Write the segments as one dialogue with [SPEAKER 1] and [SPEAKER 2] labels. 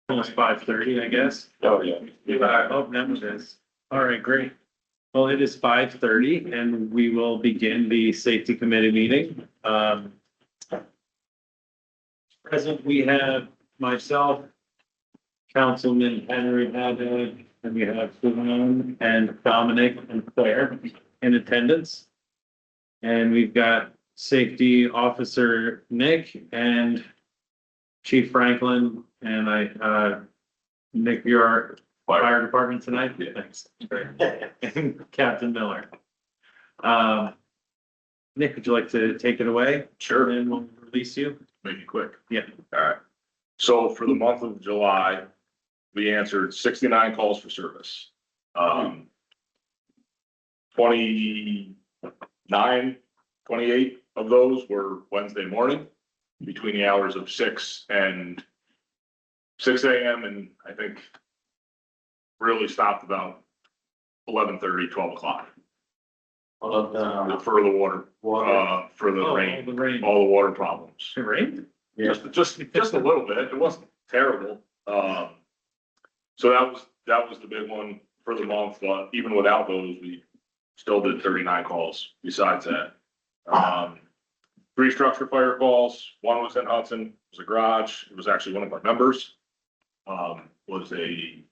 [SPEAKER 1] Almost 5:30, I guess.
[SPEAKER 2] Oh, yeah.
[SPEAKER 1] Oh, that was it. All right, great. Well, it is 5:30 and we will begin the safety committee meeting. Present, we have myself, Councilman Henry Haddad, and we have Susan and Dominic and Claire in attendance. And we've got Safety Officer Nick and Chief Franklin and Nick, your fire department tonight?
[SPEAKER 2] Yeah.
[SPEAKER 1] Thanks. Great. And Captain Miller. Nick, would you like to take it away?
[SPEAKER 2] Sure.
[SPEAKER 1] And then we'll release you.
[SPEAKER 2] Make it quick.
[SPEAKER 1] Yeah.
[SPEAKER 2] All right. So for the month of July, we answered 69 calls for service. 29, 28 of those were Wednesday morning between the hours of 6 and 6 a.m. and I think really stopped about 11:30, 12 o'clock. For the water, for the rain,
[SPEAKER 1] The rain.
[SPEAKER 2] all the water problems.
[SPEAKER 1] It rained?
[SPEAKER 2] Just a little bit. It wasn't terrible. So that was the big one for the month, but even without those, we still did 39 calls besides that. 3 structure fire calls. One was in Hudson, it was a garage. It was actually one of our members. Was a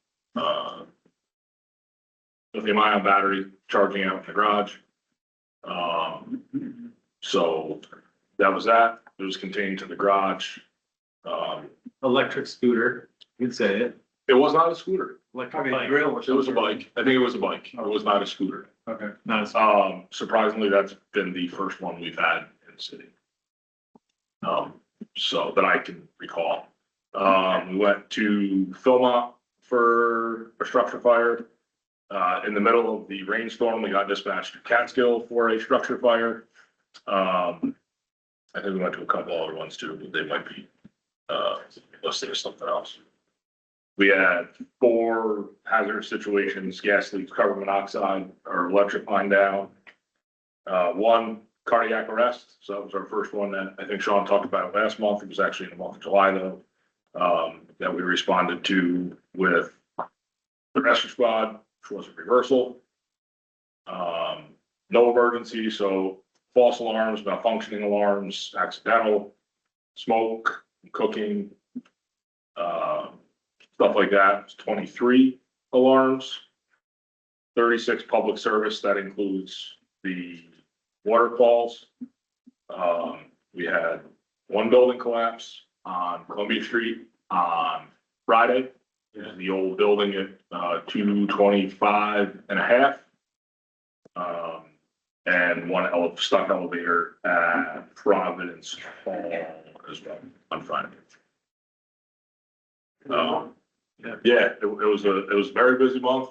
[SPEAKER 2] lithium ion battery charging out in the garage. So that was that. It was contained to the garage.
[SPEAKER 1] Electric scooter, you'd say it.
[SPEAKER 2] It was not a scooter.
[SPEAKER 1] Electric bike.
[SPEAKER 2] It was a bike. I think it was a bike. It was not a scooter.
[SPEAKER 1] Okay. Not as,
[SPEAKER 2] Surprisingly, that's been the first one we've had in the city. So that I can recall. We went to Philmont for a structure fire. In the middle of the rainstorm, we got dispatched to Catskill for a structure fire. I think we went to a couple other ones too, but they might be, listed as something else. We had 4 hazardous situations, gas leaks, carbon monoxide, or electric line down. 1 cardiac arrest. So that was our first one that I think Sean talked about last month. It was actually in the month of July though. That we responded to with the rescue squad, which was a reversal. No emergency, so false alarms, malfunctioning alarms, accidental, smoke, cooking, stuff like that. It's 23 alarms, 36 public service. That includes the waterfalls. We had 1 building collapse on Columbia Street on Friday. The old building at 225 and a half. And 1 stuck elevator at Providence Hall as well on Friday. Yeah, it was a very busy month.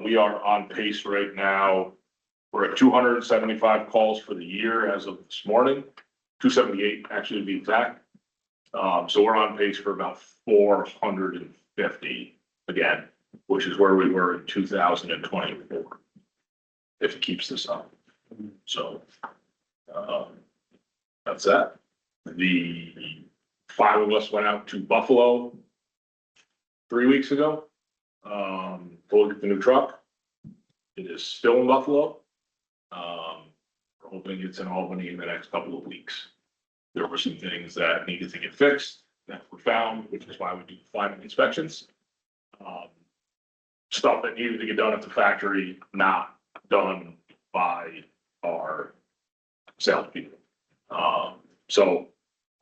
[SPEAKER 2] We are on pace right now. We're at 275 calls for the year as of this morning, 278 actually to be exact. So we're on pace for about 450 again, which is where we were in 2024. If it keeps this up. So, that's that. The 5 of us went out to Buffalo 3 weeks ago. To look at the new truck. It is still in Buffalo. We're hoping it's in Albany in the next couple of weeks. There were some things that needed to get fixed that were found, which is why we do final inspections. Stuff that needed to get done at the factory, not done by our salespeople. So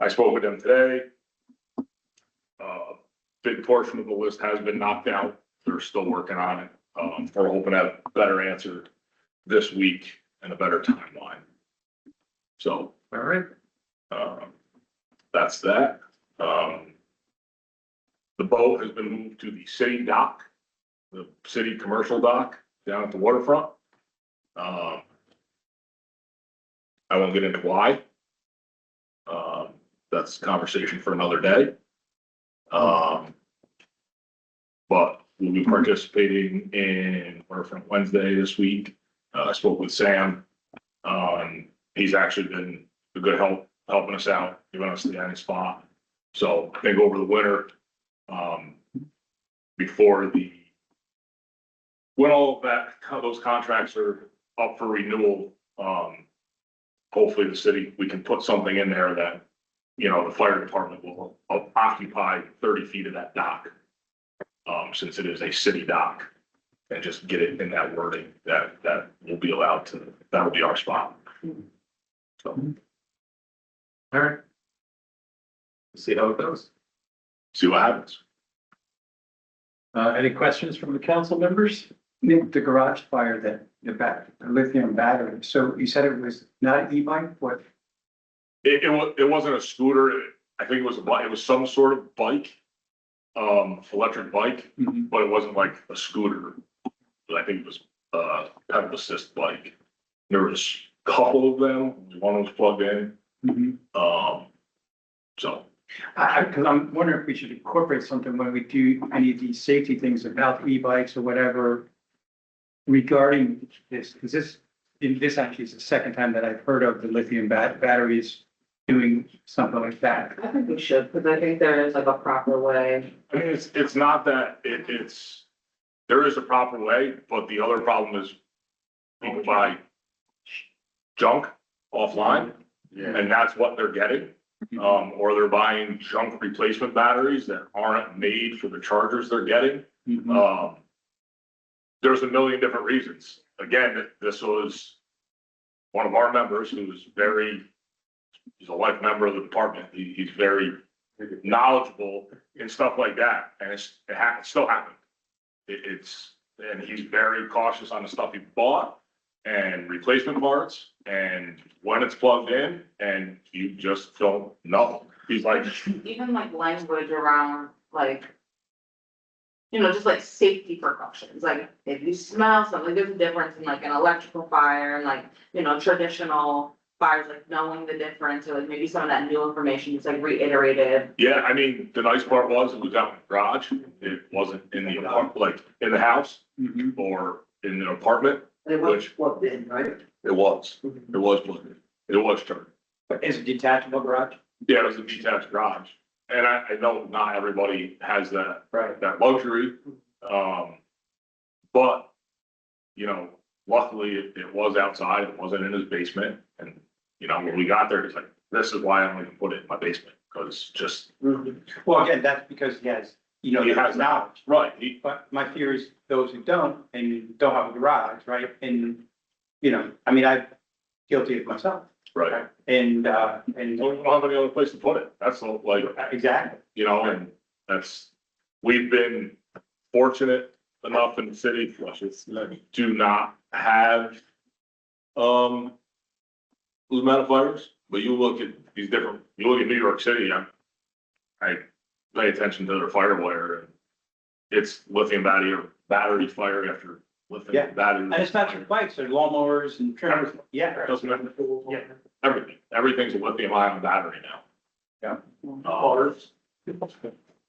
[SPEAKER 2] I spoke with them today. Big portion of the list has been knocked out. They're still working on it. We're hoping to have a better answer this week and a better timeline. So,
[SPEAKER 1] all right.
[SPEAKER 2] That's that. The boat has been moved to the city dock, the city commercial dock down at the waterfront. I won't get into why. That's a conversation for another day. But we'll be participating in Waterfront Wednesday this week. I spoke with Sam. He's actually been a good helping us out, giving us the end spot. So I think over the winter, before when all of that, those contracts are up for renewal, hopefully the city, we can put something in there that, the fire department will occupy 30 feet of that dock. Since it is a city dock, and just get it in that wording that will be allowed to, that'll be our spot. So,
[SPEAKER 1] All right. See how it goes.
[SPEAKER 2] see what happens.
[SPEAKER 1] Any questions from the council members?
[SPEAKER 3] Nick, the garage fire that the lithium battery, so you said it was not an e-bike, what?
[SPEAKER 2] It wasn't a scooter. I think it was it was some sort of bike, electric bike, but it wasn't like a scooter. I think it was a pedal assist bike. There was a couple of them. One was plugged in. So
[SPEAKER 3] Cause I'm wondering if we should incorporate something when we do any of these safety things about e-bikes or whatever regarding this, cause this actually is the second time that I've heard of the lithium batteries doing something like that.
[SPEAKER 4] I think we should, because I think there is like a proper way.
[SPEAKER 2] I mean, it's not that there is a proper way, but the other problem is people buy junk offline, and that's what they're getting. Or they're buying junk replacement batteries that aren't made for the chargers they're getting. There's a million different reasons. Again, this was one of our members who's he's a life member of the department. He's very knowledgeable in stuff like that, and it still happened. And he's very cautious on the stuff he bought and replacement parts and when it's plugged in, and you just don't know. He's like,
[SPEAKER 4] Even like language around like, just like safety precautions, like if you smell something, there's a difference in like an electrical fire and like, traditional fires, like knowing the difference, or like maybe some of that new information is like reiterated.
[SPEAKER 2] yeah, I mean, the nice part was it was out in the garage. It wasn't in the apartment, like in the house or in an apartment.
[SPEAKER 5] It was plugged in, right?
[SPEAKER 2] It was plugged in. It was charged.
[SPEAKER 3] But is it detachable garage?
[SPEAKER 2] Yeah, it was a detached garage. And I know not everybody has that
[SPEAKER 3] Right.
[SPEAKER 2] luxury. But, luckily it was outside. It wasn't in his basement. And, when we got there, it's like, this is why I don't even put it in my basement, because just.
[SPEAKER 3] Well, again, that's because he has,
[SPEAKER 2] He has
[SPEAKER 3] knowledge.
[SPEAKER 2] Right.
[SPEAKER 3] But my fear is those who don't and don't have a garage, right? And, I mean, I'm guilty of myself.
[SPEAKER 2] Right.
[SPEAKER 3] And,
[SPEAKER 2] We don't have any other place to put it. That's all, like,
[SPEAKER 3] exactly.
[SPEAKER 2] and we've been fortunate enough in the city to not have, pneumatics, but you look at these different, you look at New York City, I pay attention to their fire wire, and it's lithium battery fire after lithium battery.
[SPEAKER 3] And it's not just bikes, there's lawnmowers and trimmers. Yeah.
[SPEAKER 2] Doesn't matter. Everything's a lithium ion battery now.
[SPEAKER 5] Cars.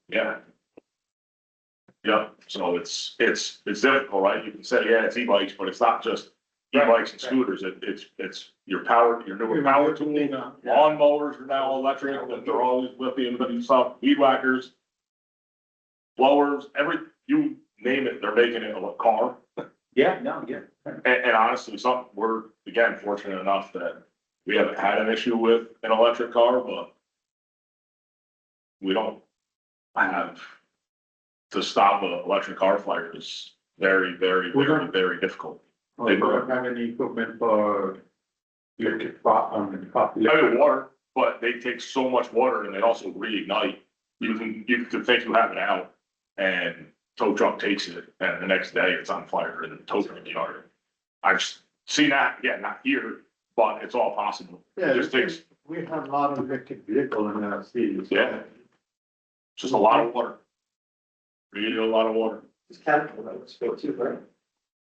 [SPEAKER 2] Yeah. Yeah, so it's difficult, right? You can say, yeah, it's e-bikes, but it's not just e-bikes and scooters. It's your newer power tool. Lawnmowers are now electric, and they're always lithium, but stuff, weed whackers, blowers, you name it, they're making it a car.
[SPEAKER 3] Yeah.
[SPEAKER 2] And honestly, we're, again, fortunate enough that we haven't had an issue with an electric car, but we don't have to stop an electric car fire is very, very, very, very difficult.
[SPEAKER 6] We don't have any equipment for electric
[SPEAKER 2] I mean, water, but they take so much water and they also reignite. You can think you have it out and tow truck takes it and the next day it's on fire in the tow truck yard. I've seen that, again, not here, but it's all possible. It just takes,
[SPEAKER 6] We have a lot of electric vehicle in our city. So
[SPEAKER 2] yeah, just a lot of water. Really a lot of water.
[SPEAKER 5] It's Caterpillar, let's go too, right?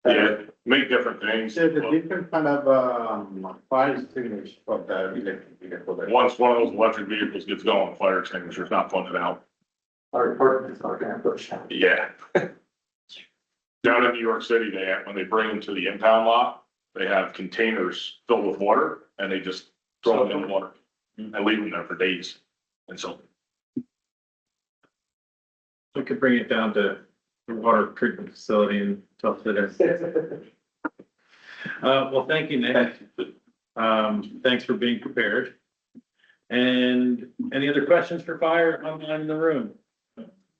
[SPEAKER 2] Yeah, make different things.
[SPEAKER 6] there's a
[SPEAKER 2] but
[SPEAKER 6] different kind of, fire extinguisher for the electric vehicle.
[SPEAKER 2] Once one of those electric vehicles gets going, fire extinguisher's not putting it out.
[SPEAKER 5] Our department's not gonna push that.
[SPEAKER 2] Yeah. Down in New York City, when they bring them to the impound lot, they have containers filled with water and they just throw them in the water and leave them there for days. And so
[SPEAKER 1] We could bring it down to the water treatment facility and talk to them. Well, thank you, Nick. Thanks for being prepared. And any other questions for fire online in the room?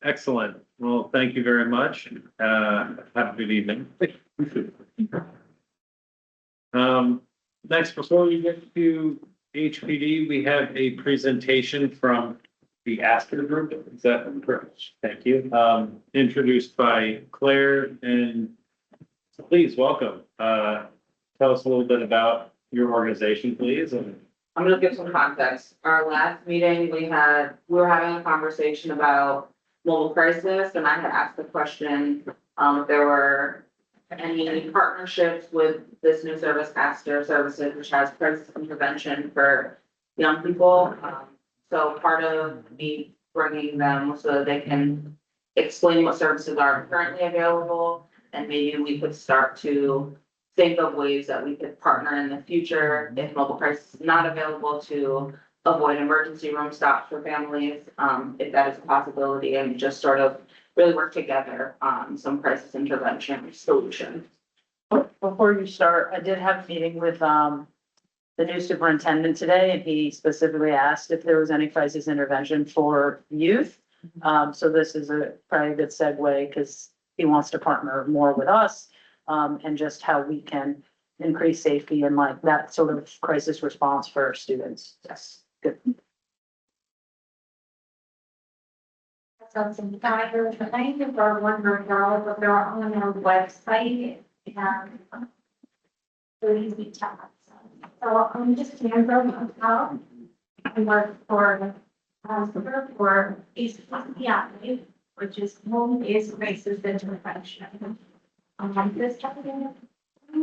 [SPEAKER 1] Excellent. Well, thank you very much. Have a good evening. Next, before we get to HPD, we have a presentation from the Astor Group. Is that correct? Thank you. Introduced by Claire, and please welcome. Tell us a little bit about your organization, please. And
[SPEAKER 4] I'm gonna give some context. Our last meeting, we were having a conversation about mobile crisis, and I had asked the question, if there were any partnerships with this new service, Astor Services, which has crisis intervention for young people. So part of me bringing them so that they can explain what services are currently available, and maybe we could start to think of ways that we could partner in the future if mobile crisis is not available, to avoid emergency room stops for families, if that is a possibility, and just sort of really work together on some crisis intervention solutions.
[SPEAKER 7] Before you start, I did have a meeting with, the new superintendent today, and he specifically asked if there was any crisis intervention for youth. So this is probably a good segue, because he wants to partner more with us, and just how we can increase safety and like that sort of crisis response for our students. Yes, good.
[SPEAKER 8] So some guidance, I think for $100, but they're on our website and really easy to access. So I'm just Sandra Hotel. I work for ACCI, which is home-based crisis intervention. This happened a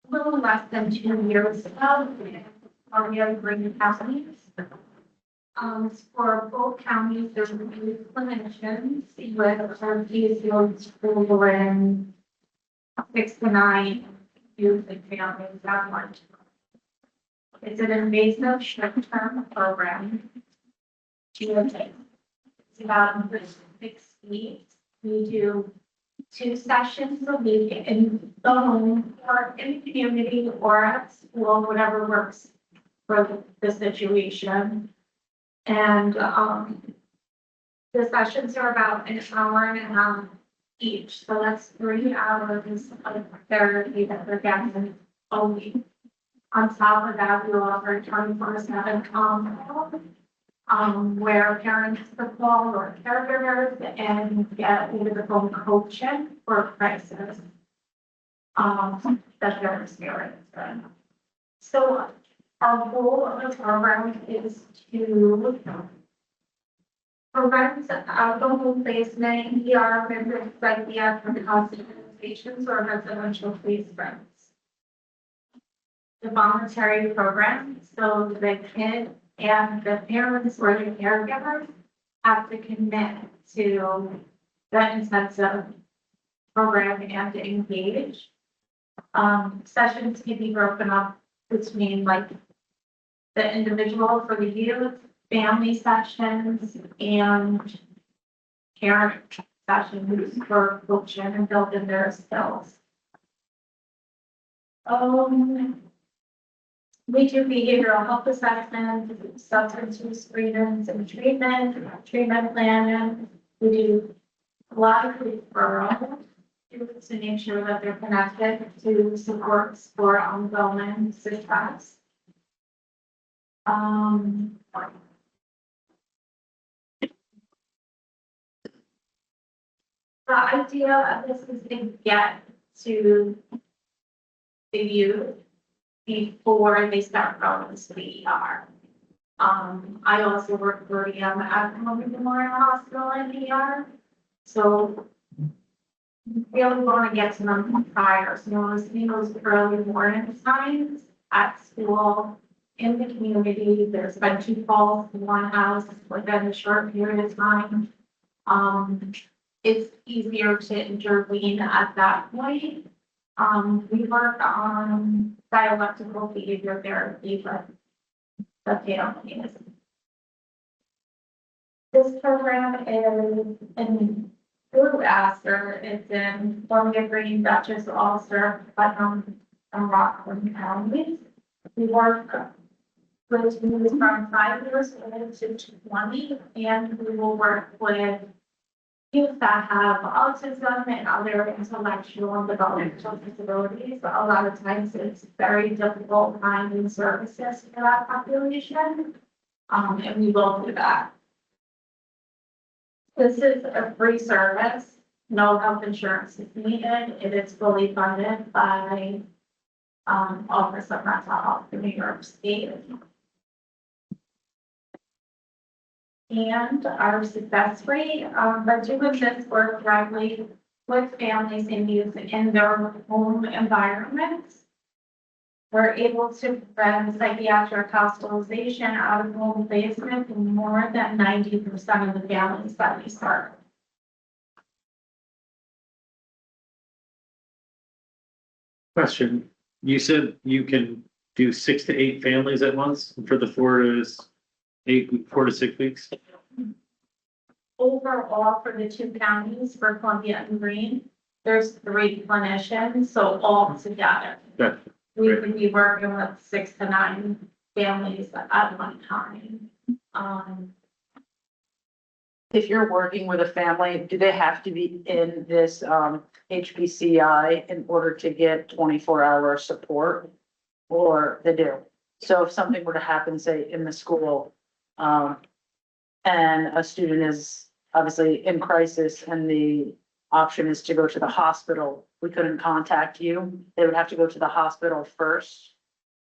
[SPEAKER 8] little less than 2 years ago. We have Green counties. For both counties, there's youth clinicians with our field school and 6 to 9 youth and families at lunch. It's an invasive short-term program. It's about 6 weeks. We do 2 sessions a week in the home or in the community or at school, whatever works for the situation. And the sessions are about an hour and a half each. So that's 3 hours of therapy that they're getting a week. On top of that, we offer 24/7 where parents could call or caregivers and get individual coaching for crisis that they're experiencing. So our goal of the program is to prevent alcohol placement, ER, and psychiatric hospitalizations or residential placements. The voluntary program, so the kid and the parents or the caregivers have to commit to the intensive program and to engage. Sessions can be broken up between like the individual for the youth, family sessions, and parent sessions for coaching and building their skills. We do behavioral health assessments, substance use screenings and treatment planning. We do a lot of referrals to make sure that they're connected to supports for ongoing success. The idea of this is to get to the youth before they start going to the ER. I also work for EM at Columbia Memorial Hospital in ER. So we really want to get to them prior. So listening those early warning signs at school, in the community. There's been 2 calls in one house within a short period of time. It's easier to intervene at that point. We work on dialectical behavior therapy, but the families. This program is through Astor, it's in Columbia, Green, Dutchess, Ulster, Putnam, and Rockland counties. We work with students from 5 years old to 20, and we will work with youth that have autism and other intellectual and developmental disabilities. A lot of times it's very difficult finding services for that population. And we will do that. This is a free service. No health insurance is needed. It is fully funded by Office of Mental Health in New York State. And our success rate, by doing this work directly with families and youth in their home environments, we're able to prevent psychiatric hospitalization, out of home placement in more than 90% of the families that we serve.
[SPEAKER 1] Question, you said you can do 6 to 8 families at once for the 4 to 6 weeks?
[SPEAKER 8] Overall, for the 2 counties, for Columbia and Green, there's 3 clinicians, so all together.
[SPEAKER 1] Gotcha.
[SPEAKER 8] We could be working with 6 to 9 families at one time.
[SPEAKER 7] If you're working with a family, do they have to be in this HPCI in order to get 24-hour support? Or they do? So if something were to happen, say, in the school, and a student is obviously in crisis and the option is to go to the hospital, we couldn't contact you. They would have to go to the hospital first.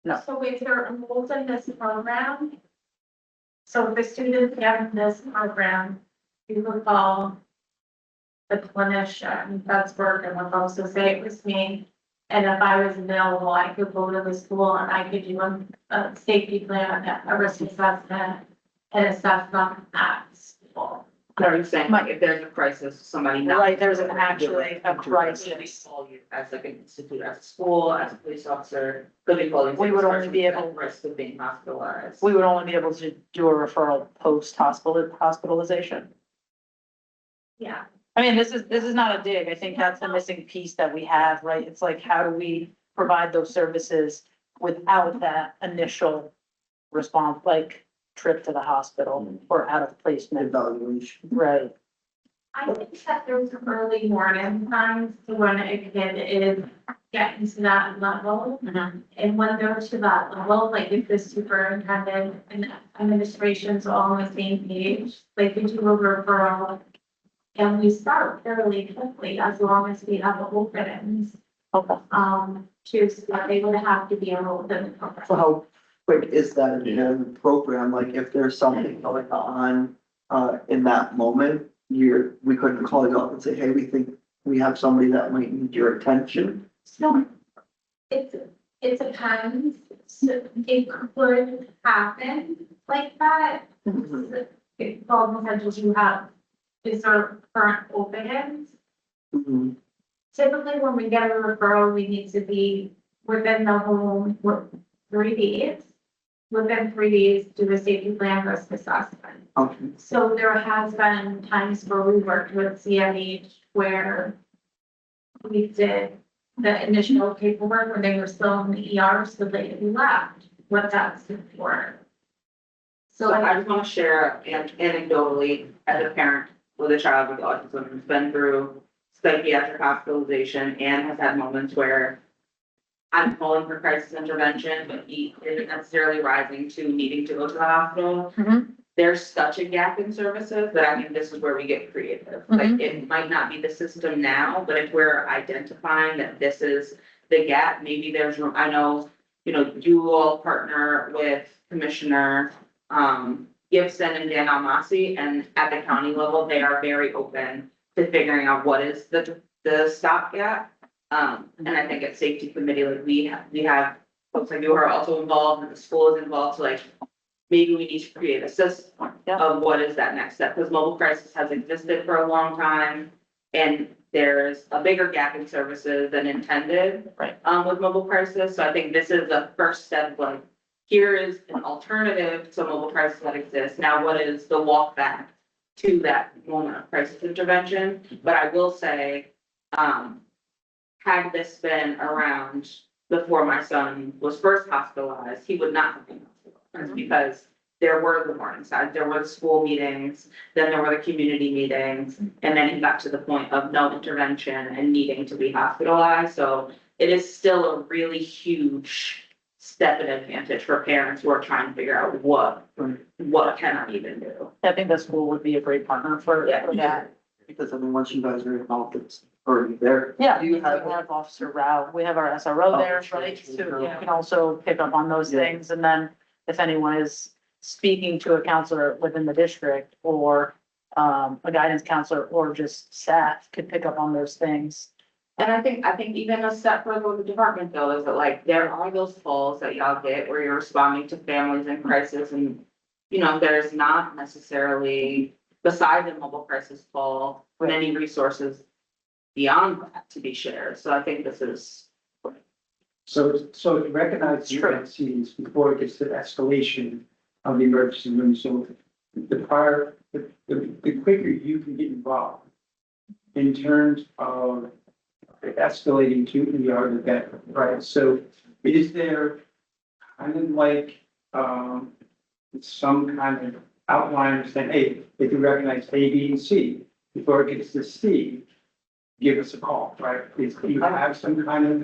[SPEAKER 7] No.
[SPEAKER 8] So if they're enrolled in this program, so if the students get in this program, you would call the clinician that's working with them, so say it was me. And if I was available, I could go to the school and I could do a safety plan, a risk assessment, and assess them at school.
[SPEAKER 4] Are you saying like if there's a crisis, somebody? not-
[SPEAKER 7] Right, there's actually a crisis.
[SPEAKER 4] Call you as like an institute, as a school, as a police officer, could be calling.
[SPEAKER 7] We would only be able-
[SPEAKER 4] Risk of being hospitalized.
[SPEAKER 7] We would only be able to do a referral post hospitalization.
[SPEAKER 8] Yeah.
[SPEAKER 7] I mean, this is not a dig. I think that's the missing piece that we have, right? It's like, how do we provide those services without that initial response, like trip to the hospital or out of placement,
[SPEAKER 5] Evaluation.
[SPEAKER 7] right?
[SPEAKER 8] I think that there's early warning signs to when a kid is getting to that level.
[SPEAKER 7] Mhm.
[SPEAKER 8] And when they're to that level, like if the superintendent and administration's all on the same page, they can do a referral. And we start fairly quickly as long as we have openings,
[SPEAKER 7] Okay.
[SPEAKER 8] to, they would have to be enrolled in the program.
[SPEAKER 5] So how quick is that in the program? Like if there's something going on, in that moment, we couldn't call you up and say, hey, we think we have somebody that might need your attention.
[SPEAKER 8] So it depends. So it could happen like that. It all depends you have, is there current openings?
[SPEAKER 5] Mhm.
[SPEAKER 8] Typically, when we get a referral, we need to be within the home for 3 days. Within 3 days, do a safety plan risk assessment.
[SPEAKER 5] Okay.
[SPEAKER 8] So there has been times where we worked with CNH where we did the initial paperwork when they were still in the ER, so they left with that support.
[SPEAKER 4] So I just want to share anecdotally, as a parent with a child with autism who's been through psychiatric hospitalization and has had moments where I'm calling for crisis intervention, but he isn't necessarily rising to needing to go to the hospital.
[SPEAKER 7] Mhm.
[SPEAKER 4] There's such a gap in services that I think this is where we get creative. Like, it might not be the system now, but if we're identifying that this is the gap, maybe there's room. I know, you all partner with Commissioner Gibson and Dan Almasi, and at the county level, they are very open to figuring out what is the stopgap. And I think at safety committee, like we have folks like you who are also involved, and the school is involved, so like maybe we need to create a system of what is that next step, because mobile crisis has existed for a long time. And there's a bigger gap in services than intended.
[SPEAKER 7] Right.
[SPEAKER 4] With mobile crisis, so I think this is the first step, like, here is an alternative to mobile crisis that exists. Now, what is the walk back to that moment of crisis intervention. But I will say, had this been around before my son was first hospitalized, he would not have been hospitalized because there were the morning sides, there were the school meetings, then there were the community meetings, and then he got to the point of no intervention and needing to be hospitalized. So it is still a really huge step and advantage for parents who are trying to figure out what can I even do?
[SPEAKER 7] I think the school would be a great partner for that.
[SPEAKER 5] Because I mean, once you guys are involved, it's already there.
[SPEAKER 7] Yeah,
[SPEAKER 5] Do you
[SPEAKER 7] we
[SPEAKER 5] have-
[SPEAKER 7] have Officer Rao, we have our SRO there, right, so you can also pick up on those
[SPEAKER 5] Yeah.
[SPEAKER 7] things, and then if anyone is speaking to a counselor within the district, or a guidance counselor, or just staff could pick up on those things.
[SPEAKER 4] And I think even a step further with the department though, is that like, there are those calls that y'all get where you're responding to families in crisis and, there's not necessarily, besides a mobile crisis call, many resources beyond that to be shared. So I think this is,
[SPEAKER 3] So to recognize the
[SPEAKER 7] True.
[SPEAKER 3] emergencies before it gets to escalation of the emergency room, so the quicker you can get involved in terms of escalating to ER, the better, right? So is there kind of like, some kind of outline saying, hey, if you recognize A, B, and C, before it gets to C, give us a call, right? Is, do you have some kind of,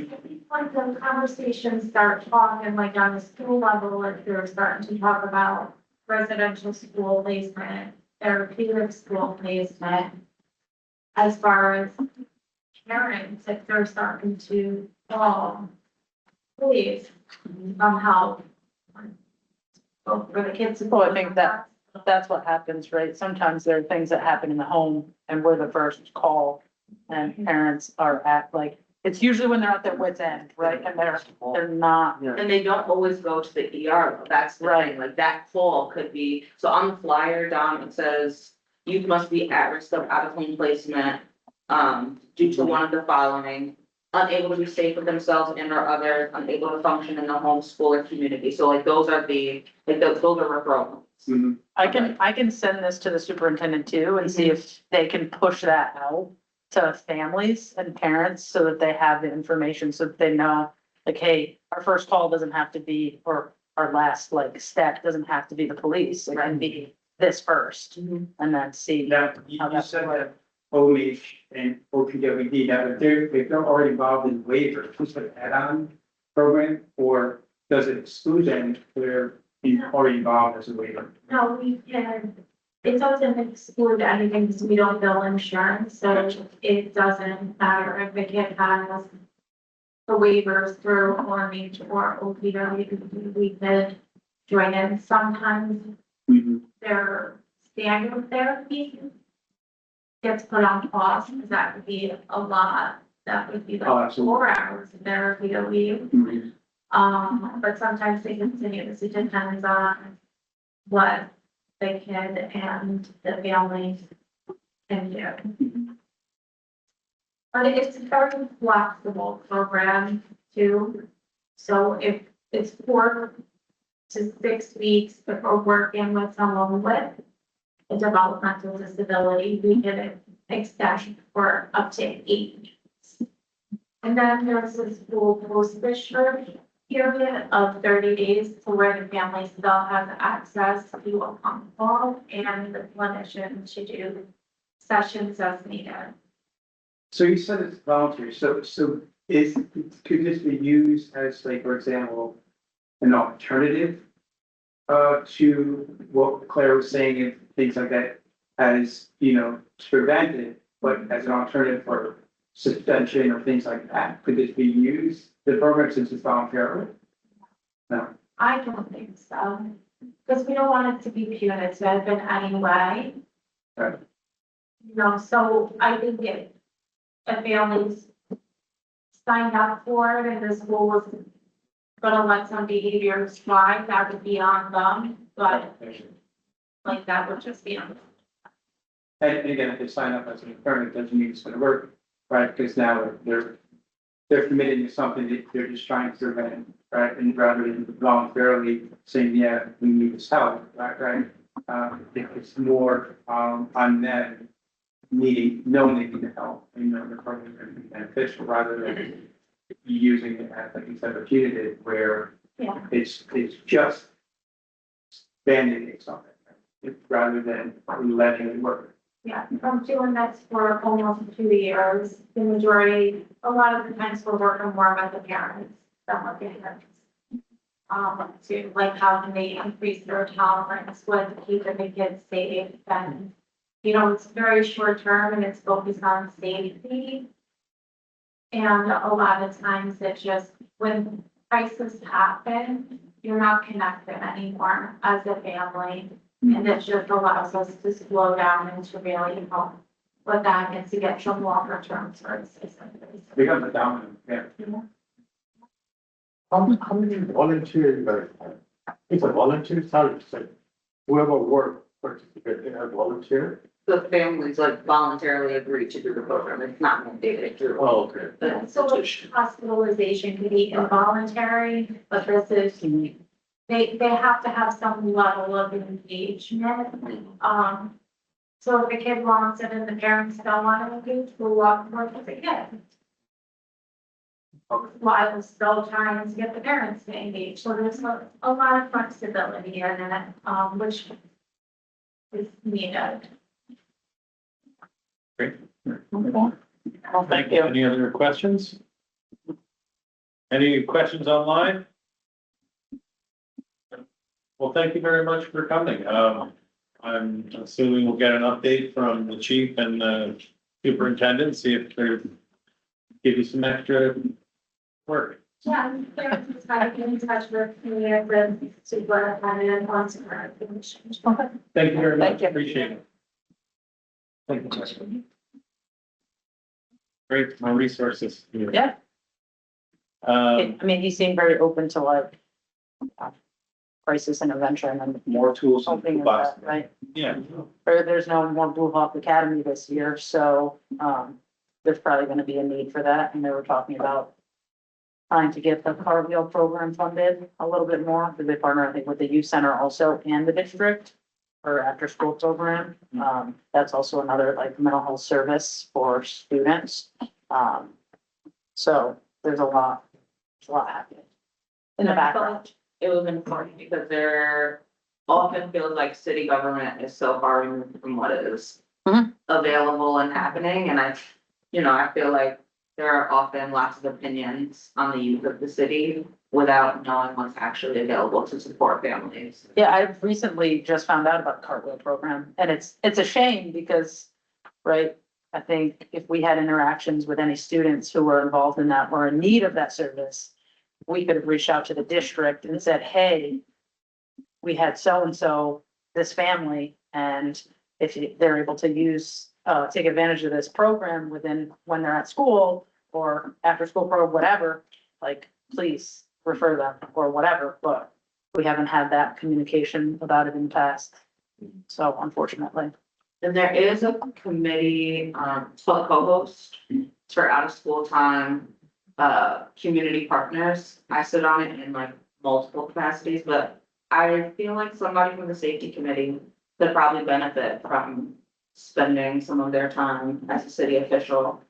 [SPEAKER 8] Like the conversations start talking like on the school level, if they're starting to talk about residential school placement, therapeutic school placement. As far as parents, if they're starting to, please, help. Both for the kids.
[SPEAKER 7] Well, I think that's what happens, right? Sometimes there are things that happen in the home, and we're the first call, and parents are at, like, it's usually when they're at their wit's end, right? And they're not,
[SPEAKER 4] and they don't always go to the ER, though. That's the thing, like that call could be, so on the flyer, Dom, it says, youth must be at risk of out-of-home placement, due to one of the following, unable to be safe with themselves and or others, unable to function in the home, school, or community. So like, those are those are referrals.
[SPEAKER 7] I can send this to the superintendent too, and see if they can push that out to families and parents, so that they have the information, so that they know, like, hey, our first call doesn't have to be, or our last, like, step doesn't have to be the police, it can be this first, and then see.
[SPEAKER 3] now, you said that OMH and OPWD, now, if they're already involved in waiver, is it an add-on program, or does it exclude them if they're already involved as a waiver?
[SPEAKER 8] No, we can, it doesn't exclude anything because we don't bill insurance, so it doesn't matter if the kid has the waivers through OMH or OPW, we could join in. Sometimes their standard therapy gets put on pause, because that would be a lot, that would be
[SPEAKER 3] Oh,
[SPEAKER 8] like
[SPEAKER 3] absolutely.
[SPEAKER 8] 4 hours of therapy a week. But sometimes they continue, it depends on what the kid and the family can do. But it's a very flexible program too. So if it's 4 to 6 weeks, if we're working with someone with a developmental disability, we can extend for up to 8 weeks. And then there's this full post-discharge period of 30 days to where the family still has access to a consult and the clinician to do sessions as needed.
[SPEAKER 3] So you said it's voluntary, so could this be used as, like, for example, an alternative to what Claire was saying, and things like that, as, to prevent it, but as an alternative for suspension or things like that? Could this be used, the program, since it's voluntary? No.
[SPEAKER 8] I don't think so, because we don't want it to be punitive in any way.
[SPEAKER 3] Right.
[SPEAKER 8] So I think if families signed up for it and the school was gonna let some behaviors slide, that would be on them, but like that would just be on them.
[SPEAKER 3] And again, if they sign up as an attorney, it doesn't mean it's gonna work, right? Because now they're committing to something that they're just trying to prevent, right? And rather than voluntarily saying, yeah, we need this help, right? if it's more, on them needing, knowing they need help, and knowing the program is going to be beneficial, rather than using it as, like you said, a punitive, where
[SPEAKER 8] Yeah.
[SPEAKER 3] it's just band-aiding something, rather than letting it work.
[SPEAKER 8] Yeah, I'm doing this for almost 2 years. The majority, a lot of the times we're working more with the parents than with the parents. To like how can they increase their tolerance with keeping the kids safe, and, you know, it's very short term and it's focused on safety. And a lot of times it's just when crises happen, you're not connected anymore as a family. And it just allows us to slow down and to really help with that and to get some longer term services.
[SPEAKER 3] Become the dominant, yeah.
[SPEAKER 6] How many volunteers, it's a volunteer salary, so whoever work, participate, they are volunteer?
[SPEAKER 4] The families like voluntarily agree to do the program, it's not mandated through.
[SPEAKER 6] Oh, okay.
[SPEAKER 4] the
[SPEAKER 8] So
[SPEAKER 4] institution.
[SPEAKER 8] hospitalization could be involuntary, but this is, they have to have some level of engagement. So if a kid wants it and the parents don't want to engage, we'll walk work with the kid. While still trying to get the parents to engage, so there's a lot of flexibility in it, which is needed.
[SPEAKER 7] Well,
[SPEAKER 1] Thank you. Any other questions? Any questions online? Well, thank you very much for coming. I'm assuming we'll get an update from the chief and the superintendent, see if they're give you some extra work.
[SPEAKER 8] Yeah, parents just try to get in touch with me at the superintendent once her information.
[SPEAKER 1] Thank you very much.
[SPEAKER 7] Thank you.
[SPEAKER 1] Appreciate it. Thank you. Great, my resources.
[SPEAKER 7] Yeah.
[SPEAKER 1] Um,
[SPEAKER 7] I mean, he seemed very open to like crisis intervention and
[SPEAKER 6] More tools. in the
[SPEAKER 7] something like
[SPEAKER 6] box.
[SPEAKER 7] that, right?
[SPEAKER 1] yeah,
[SPEAKER 7] There's no more Blue Hawk Academy this year, so, there's probably gonna be a need for that, and they were talking about trying to get the Cartwheel program funded a little bit more, because they partner, I think, with the youth center also and the district or after-school program. That's also another like mental health service for students. So there's a lot happening in the
[SPEAKER 4] And I felt
[SPEAKER 7] background.
[SPEAKER 4] It was important because there often feels like city government is so far removed from what is
[SPEAKER 7] Mhm.
[SPEAKER 4] available and happening, and I feel like there are often lots of opinions on the youth of the city without knowing what's actually available to support families.
[SPEAKER 7] Yeah, I've recently just found out about the Cartwheel program, and it's a shame because, right? I think if we had interactions with any students who were involved in that or in need of that service, we could have reached out to the district and said, hey, we had so-and-so, this family, and if they're able to use, take advantage of this program when they're at school or after school program, whatever, like, please refer them or whatever, but we haven't had that communication about it in the past. So unfortunately,
[SPEAKER 4] And there is a committee, to co-host for out of school time, community partners. I sit on it in like multiple capacities, but I feel like somebody from the safety committee could probably benefit from spending some of their time as a city official,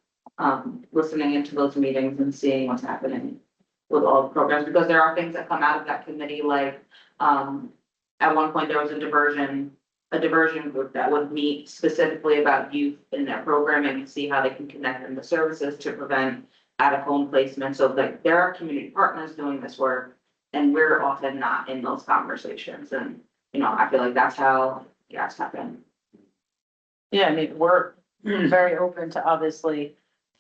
[SPEAKER 4] listening into those meetings and seeing what's happening with all the programs, because there are things that come out of that committee, like, at one point there was a diversion group that would meet specifically about youth in their programming and see how they can connect them to services to prevent out-of-home placement. So like there are community partners doing this work and we're often not in those conversations. And, I feel like that's how gas happen.
[SPEAKER 7] yeah, I mean, we're very open to obviously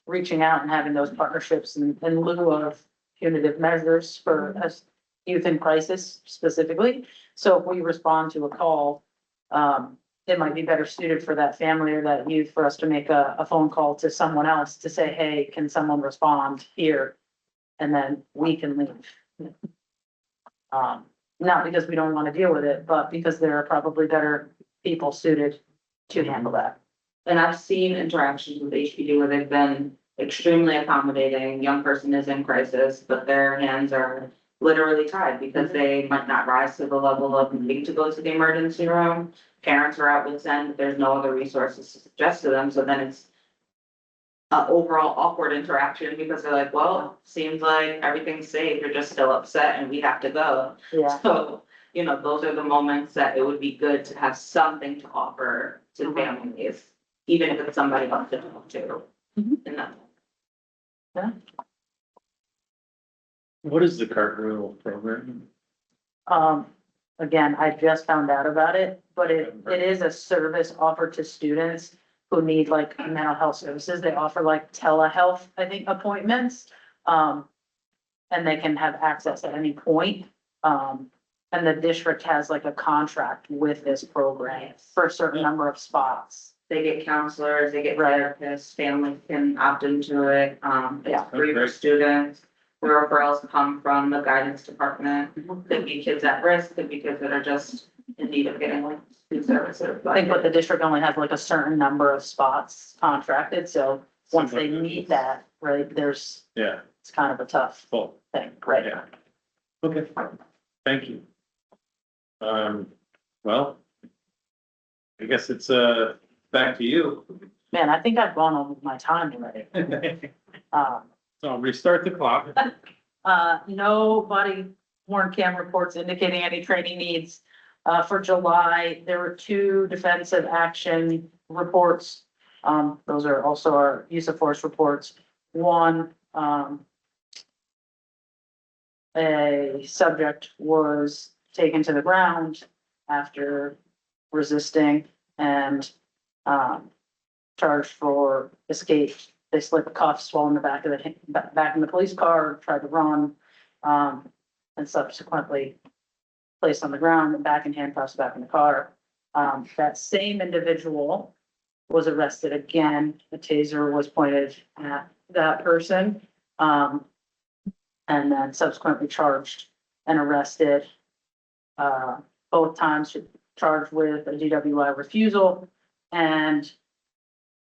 [SPEAKER 7] reaching out and having those partnerships in lieu of punitive measures for us youth in crisis specifically. So if we respond to a call, it might be better suited for that family or that youth for us to make a phone call to someone else to say, hey, can someone respond here? And then we can leave. Not because we don't want to deal with it, but because there are probably better people suited to handle that.
[SPEAKER 4] And I've seen interactions with HPD where they've been extremely accommodating. Young person is in crisis, but their hands are literally tried because they might not rise to the level of needing to go to the emergency room. Parents are out with them, but there's no other resources to suggest to them, so then it's a overall awkward interaction because they're like, well, seems like everything's safe, you're just still upset and we have to go.
[SPEAKER 7] Yeah,
[SPEAKER 4] So, you know, those are the moments that it would be good to have something to offer to families, even if it's somebody else to talk to.
[SPEAKER 7] Mhm.
[SPEAKER 4] in that.
[SPEAKER 1] What is the cartwheel program?
[SPEAKER 7] again, I just found out about it, but it is a service offered to students who need like mental health services. They offer like telehealth, I think, appointments. And they can have access at any point. And the district has like a contract with this program for a certain number of spots.
[SPEAKER 4] They get counselors, they get
[SPEAKER 7] Right.
[SPEAKER 4] therapists, families can opt into it,
[SPEAKER 7] Yeah.
[SPEAKER 4] it's free for
[SPEAKER 1] Okay.
[SPEAKER 4] students. The referrals come from the guidance department, could be kids at risk, could be kids that are just in need of getting like food services.
[SPEAKER 7] I think, but the district only has like a certain number of spots contracted, so once they meet that, right,
[SPEAKER 1] Yeah,
[SPEAKER 7] it's kind of a tough
[SPEAKER 1] full,
[SPEAKER 7] thing, right?
[SPEAKER 1] yeah. Okay, thank you. Well, I guess it's, back to you.
[SPEAKER 7] Man, I think I've gone over my time already.
[SPEAKER 1] So I'll restart the clock.
[SPEAKER 7] Nobody, Warren Cam reports indicating any training needs. For July, there were 2 defensive action reports. Those are also our use of force reports. One, a subject was taken to the ground after resisting and, charged for escape. They slipped cuffs while in the back of back in the police car, tried to run, and subsequently placed on the ground and back in handcuffs back in the car. That same individual was arrested again. A taser was pointed at that person. And then subsequently charged and arrested. Both times charged with a DWI refusal and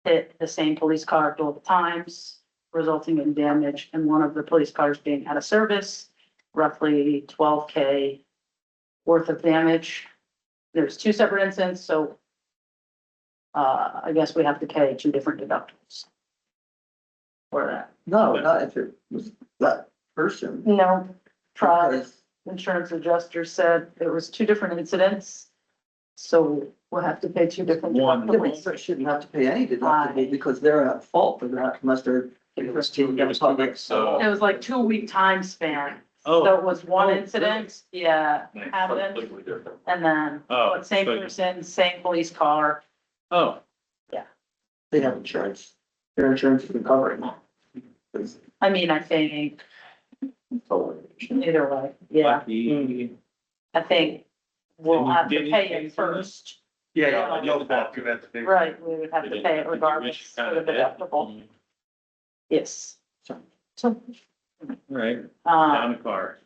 [SPEAKER 7] hit the same police car both times, resulting in damage and one of the police cars being out of service, roughly 12K worth of damage. There's 2 separate incidents, so I guess we have to pay 2 different deductibles for that.
[SPEAKER 5] No, not if it was that person.
[SPEAKER 7] No, trial
[SPEAKER 5] Because
[SPEAKER 7] insurance adjuster said it was 2 different incidents. So we'll have to pay 2 different
[SPEAKER 1] One.
[SPEAKER 5] yeah,
[SPEAKER 7] deductibles.
[SPEAKER 5] but shouldn't have to pay any deductible because they're at fault for that unless they're.
[SPEAKER 2] It was 2 weeks, so.
[SPEAKER 7] It was like 2-week time span.
[SPEAKER 1] Oh.
[SPEAKER 7] So it was one
[SPEAKER 1] Oh,
[SPEAKER 7] incident, yeah, happened,
[SPEAKER 2] Completely different.
[SPEAKER 7] and then,
[SPEAKER 1] Oh,
[SPEAKER 7] but same
[SPEAKER 1] so-
[SPEAKER 7] person, same police car.
[SPEAKER 1] Oh,
[SPEAKER 5] They have insurance. Their insurance is covering it.
[SPEAKER 7] I mean, I think either way, yeah,
[SPEAKER 1] lucky.
[SPEAKER 7] I think we'll
[SPEAKER 1] And
[SPEAKER 7] have to
[SPEAKER 1] did he
[SPEAKER 7] pay
[SPEAKER 1] pay
[SPEAKER 7] it
[SPEAKER 1] for it?
[SPEAKER 7] first.
[SPEAKER 3] Yeah, no fault, you have to pay.
[SPEAKER 7] Right, we would have to pay it regardless for the deductible, yes. So,
[SPEAKER 1] Right,
[SPEAKER 7] um.
[SPEAKER 1] down the car.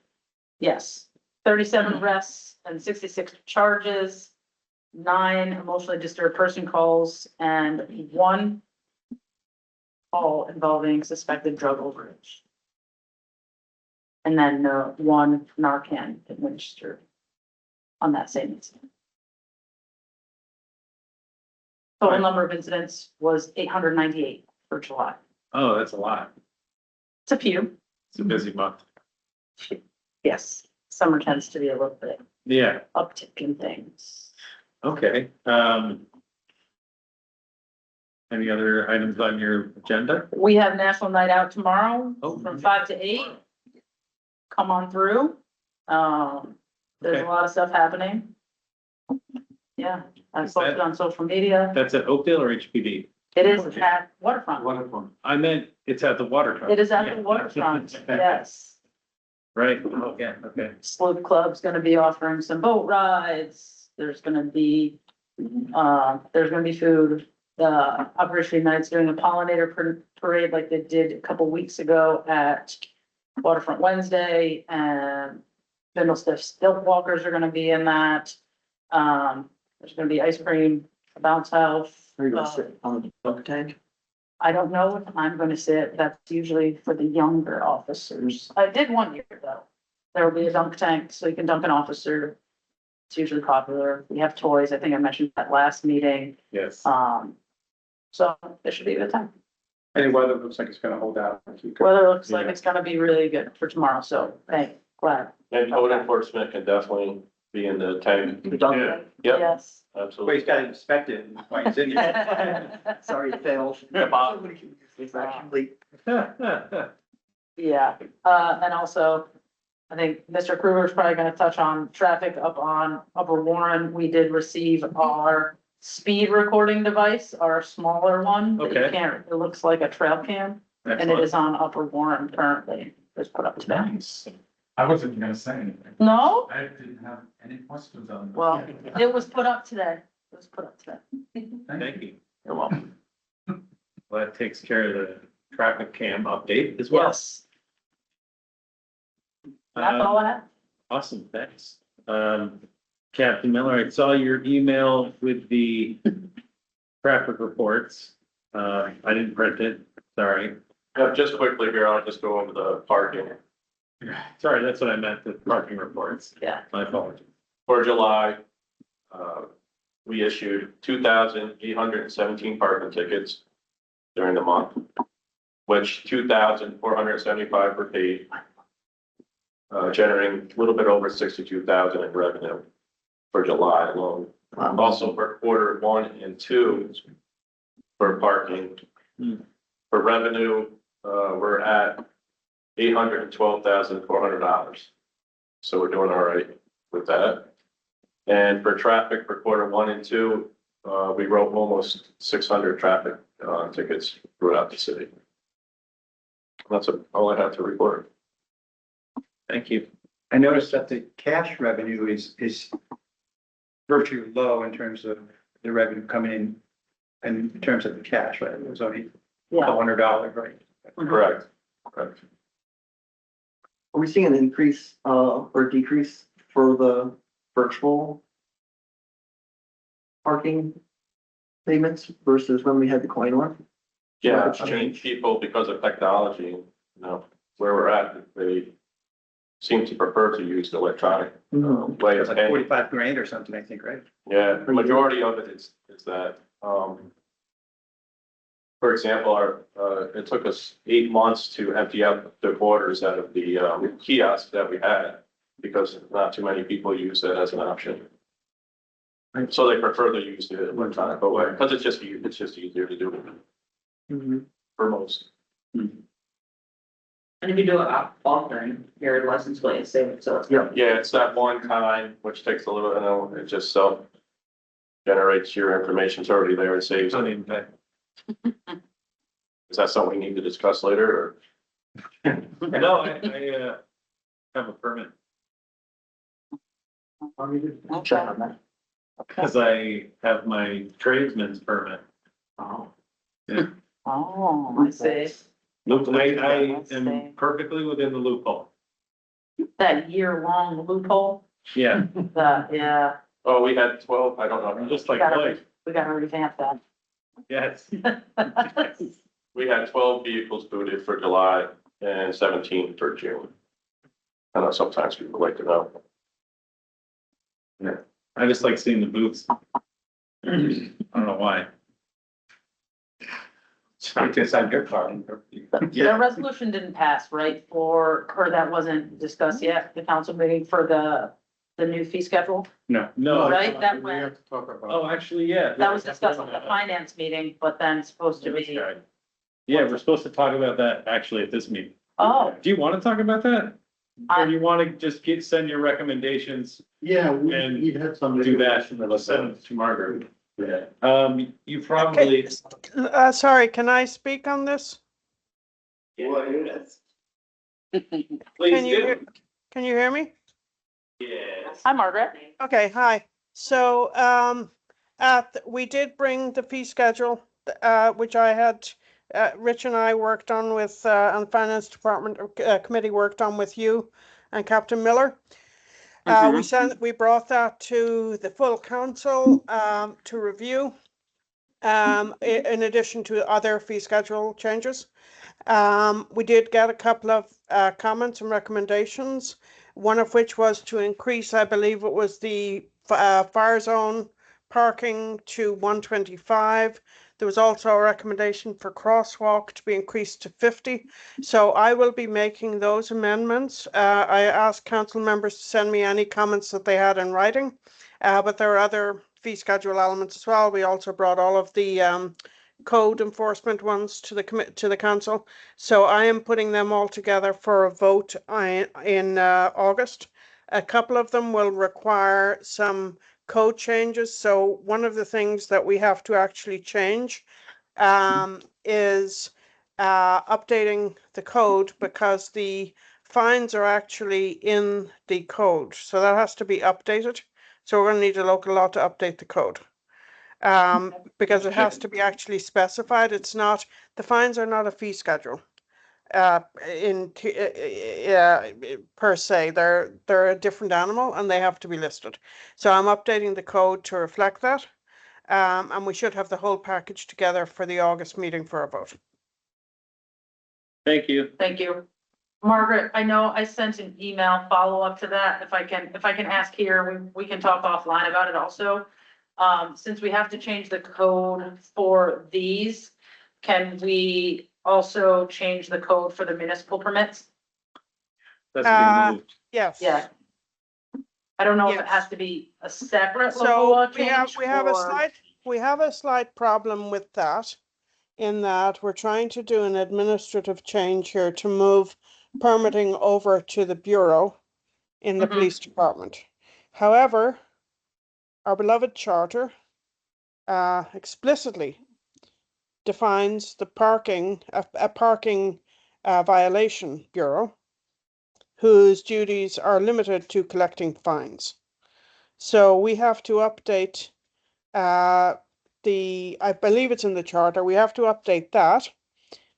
[SPEAKER 7] Yes, 37 arrests and 66 charges, 9 emotionally disturbed person calls, and 1 call involving suspected drug overage. And then 1 Narcan administered on that same incident. Total
[SPEAKER 1] Right.
[SPEAKER 7] number of incidents was 898 for July.
[SPEAKER 1] Oh, that's a lot.
[SPEAKER 7] It's a few,
[SPEAKER 1] It's a busy month.
[SPEAKER 7] yes. Summer tends to be a little bit
[SPEAKER 1] Yeah,
[SPEAKER 7] uptick in things.
[SPEAKER 1] okay, any other items on your agenda?
[SPEAKER 7] We have National Night Out tomorrow
[SPEAKER 1] Oh.
[SPEAKER 7] from 5 to 8. Come on through. There's a
[SPEAKER 1] Okay.
[SPEAKER 7] lot of stuff happening. Yeah, I've
[SPEAKER 1] Is that-
[SPEAKER 7] posted on social media.
[SPEAKER 1] That's at Oakdale or HPD?
[SPEAKER 7] It is at Waterfront.
[SPEAKER 3] Wonderful.
[SPEAKER 1] I meant it's at the waterfront.
[SPEAKER 7] It is at the Waterfront, yes.
[SPEAKER 1] Right, okay, okay.
[SPEAKER 7] Sloop Club's gonna be offering some boat rides. There's gonna be food. The Operation Night's doing a pollinator parade like they did a couple weeks ago at Waterfront Wednesday, and Vendel Stilt Walkers are gonna be in that. There's gonna be ice cream, a bounce house.
[SPEAKER 5] Are you gonna sit on the dunk tank?
[SPEAKER 7] I don't know if I'm gonna sit, that's usually for the younger officers. I did one year though. There will be a dunk tank, so you can dunk an officer. It's usually popular. We have toys. I think I mentioned that last meeting.
[SPEAKER 1] Yes.
[SPEAKER 7] So it should be a good time.
[SPEAKER 3] And the weather looks like it's gonna hold out.
[SPEAKER 7] Weather looks like
[SPEAKER 1] Yeah.
[SPEAKER 7] it's gonna be really good for tomorrow, so hey, glad.
[SPEAKER 9] And code enforcement can definitely be in the tank.
[SPEAKER 1] Yeah.
[SPEAKER 9] Yep,
[SPEAKER 7] Yes.
[SPEAKER 3] Well,
[SPEAKER 9] absolutely.
[SPEAKER 3] he's got to inspect it while he's in there.
[SPEAKER 5] Sorry, it failed.
[SPEAKER 9] Yeah, Bob.
[SPEAKER 5] Somebody can use this actually.
[SPEAKER 7] Yeah, and also, I think Mr. Kruger's probably gonna touch on traffic up on Upper Warren. We did receive our speed recording device, our smaller one. that you
[SPEAKER 1] Okay.
[SPEAKER 7] can't, it looks like a trail cam, and it
[SPEAKER 1] Excellent.
[SPEAKER 7] is on Upper Warren currently. It's put up today.
[SPEAKER 1] Nice.
[SPEAKER 6] I wasn't gonna say anything.
[SPEAKER 7] No?
[SPEAKER 6] I didn't have any questions on. that.
[SPEAKER 7] Well, it was put up today. It was put up today.
[SPEAKER 1] Thank you.
[SPEAKER 7] You're welcome.
[SPEAKER 1] Well, that takes care of the traffic cam update as well.
[SPEAKER 7] Yes. That's all I have.
[SPEAKER 1] Awesome, thanks. Captain Miller, I saw your email with the traffic reports. I didn't print it, sorry.
[SPEAKER 9] Just quickly here, I'll just go over the parking.
[SPEAKER 1] Sorry, that's what I meant, the parking reports.
[SPEAKER 7] Yeah.
[SPEAKER 1] My apologies.
[SPEAKER 9] For July, we issued 2,817 parking tickets during the month, which 2,475 were paid, generating a little bit over 62,000 in revenue for July alone. Also for quarter 1 and 2 for parking.
[SPEAKER 1] Hmm.
[SPEAKER 9] For revenue, we're at $812,400. So we're doing all right with that. And for traffic for quarter 1 and 2, we wrote almost 600 traffic tickets throughout the city. That's all I have to report.
[SPEAKER 1] Thank you.
[SPEAKER 3] I noticed that the cash revenue is virtually low in terms of the revenue coming in terms of the cash, right? It was only
[SPEAKER 7] Yeah.
[SPEAKER 3] $100, right?
[SPEAKER 9] Correct. Correct.
[SPEAKER 5] Are we seeing an increase, or decrease for the virtual parking payments versus when we had the coin one?
[SPEAKER 9] Yeah,
[SPEAKER 5] It's
[SPEAKER 9] I mean,
[SPEAKER 5] changed.
[SPEAKER 9] people, because of technology, where we're at, they seem to prefer to use the electronic way
[SPEAKER 3] It's
[SPEAKER 9] of
[SPEAKER 3] like
[SPEAKER 9] paying.
[SPEAKER 3] 45 grand or something, I think, right?
[SPEAKER 9] Yeah, the majority of it is that, for example, it took us 8 months to empty out the quarters out of the kiosk that we had because not too many people use it as an option. So they prefer to use the electronic way because it's just easier to do for most.
[SPEAKER 4] And if you do it often, your license plate is saved, so it's.
[SPEAKER 5] Yeah.
[SPEAKER 9] Yeah, it's that one time, which takes a little, it just self generates your information. It's already there. It saves.
[SPEAKER 1] Don't even pay.
[SPEAKER 9] Is that something we need to discuss later or?
[SPEAKER 1] No, I have a permit
[SPEAKER 7] I'll check on that.
[SPEAKER 1] because I have my tradesman's permit.
[SPEAKER 7] Oh,
[SPEAKER 1] Yeah.
[SPEAKER 7] Oh, I see.
[SPEAKER 1] Look, I
[SPEAKER 7] Let's see.
[SPEAKER 1] am perfectly within the loophole.
[SPEAKER 7] That year-long loophole,
[SPEAKER 1] Yeah,
[SPEAKER 7] yeah,
[SPEAKER 9] Oh, we had 12, I don't
[SPEAKER 1] I'm
[SPEAKER 9] know.
[SPEAKER 1] just like,
[SPEAKER 7] Got it.
[SPEAKER 1] Blake.
[SPEAKER 7] we gotta revamp that.
[SPEAKER 1] Yes.
[SPEAKER 9] We had 12 vehicles booted for July and 17 for June. I know sometimes people like to know.
[SPEAKER 1] I just like seeing the booths. I don't know why.
[SPEAKER 3] It's on your car.
[SPEAKER 7] The resolution didn't pass, right, or that wasn't discussed yet, the council meeting for the new fee schedule?
[SPEAKER 3] No.
[SPEAKER 1] No,
[SPEAKER 7] Right, that
[SPEAKER 6] We
[SPEAKER 7] went,
[SPEAKER 6] have to talk about.
[SPEAKER 1] oh, actually, yeah.
[SPEAKER 7] that was discussed at the finance meeting, but then supposed to be,
[SPEAKER 1] Yeah, we're supposed to talk about that actually at this meeting.
[SPEAKER 7] oh,
[SPEAKER 1] Do you want to talk about that? Or
[SPEAKER 7] I-
[SPEAKER 1] do you want to just send your recommendations,
[SPEAKER 6] Yeah,
[SPEAKER 1] And
[SPEAKER 6] we had some.
[SPEAKER 1] do that,
[SPEAKER 6] information
[SPEAKER 1] and
[SPEAKER 6] about
[SPEAKER 1] send it to Margaret?
[SPEAKER 6] Yeah.
[SPEAKER 1] You probably,
[SPEAKER 10] Sorry, can I speak on this?
[SPEAKER 1] please
[SPEAKER 10] Can you,
[SPEAKER 1] do.
[SPEAKER 10] hear- can you hear me?
[SPEAKER 1] Yes.
[SPEAKER 7] hi, Margaret.
[SPEAKER 10] Okay, hi. So, we did bring the fee schedule, which I had, Rich and I worked on with, and the finance department, committee worked on with you and Captain Miller. We brought that to the full council, to review, in addition to other fee schedule changes. We did get a couple of, comments and recommendations. one of which was to increase, I believe it was the fire zone parking to 125. There was also a recommendation for crosswalk to be increased to 50. So I will be making those amendments. I asked council members to send me any comments that they had in writing, but there are other fee schedule elements as well. We also brought all of the code enforcement ones to the council. So I am putting them all together for a vote in August. A couple of them will require some code changes. So one of the things that we have to actually change is updating the code, because the fines are actually in the code. So that has to be updated. So we're going to need a local law to update the code. Because it has to be actually specified. It's not, the fines are not a fee schedule per se. They're a different animal and they have to be listed. So I'm updating the code to reflect that. And we should have the whole package together for the August meeting for a vote.
[SPEAKER 1] Thank you.
[SPEAKER 7] Thank you. Margaret, I know I sent an email follow-up to that. If I can ask here, we can talk offline about it also. Since we have to change the code for these, can we also change the code for the municipal permits?
[SPEAKER 1] That's been moved.
[SPEAKER 10] Yes.
[SPEAKER 7] Yeah. I don't know if it
[SPEAKER 10] Yes.
[SPEAKER 7] has to be a separate local
[SPEAKER 10] So
[SPEAKER 7] law
[SPEAKER 10] we have
[SPEAKER 7] change
[SPEAKER 10] a
[SPEAKER 7] or-
[SPEAKER 10] slight problem with that, in that we're trying to do an administrative change here to move permitting over to the bureau in the
[SPEAKER 7] Mhm.
[SPEAKER 10] police department. However, our beloved charter explicitly defines the parking violation bureau, whose duties are limited to collecting fines. So we have to update I believe it's in the charter, we have to update that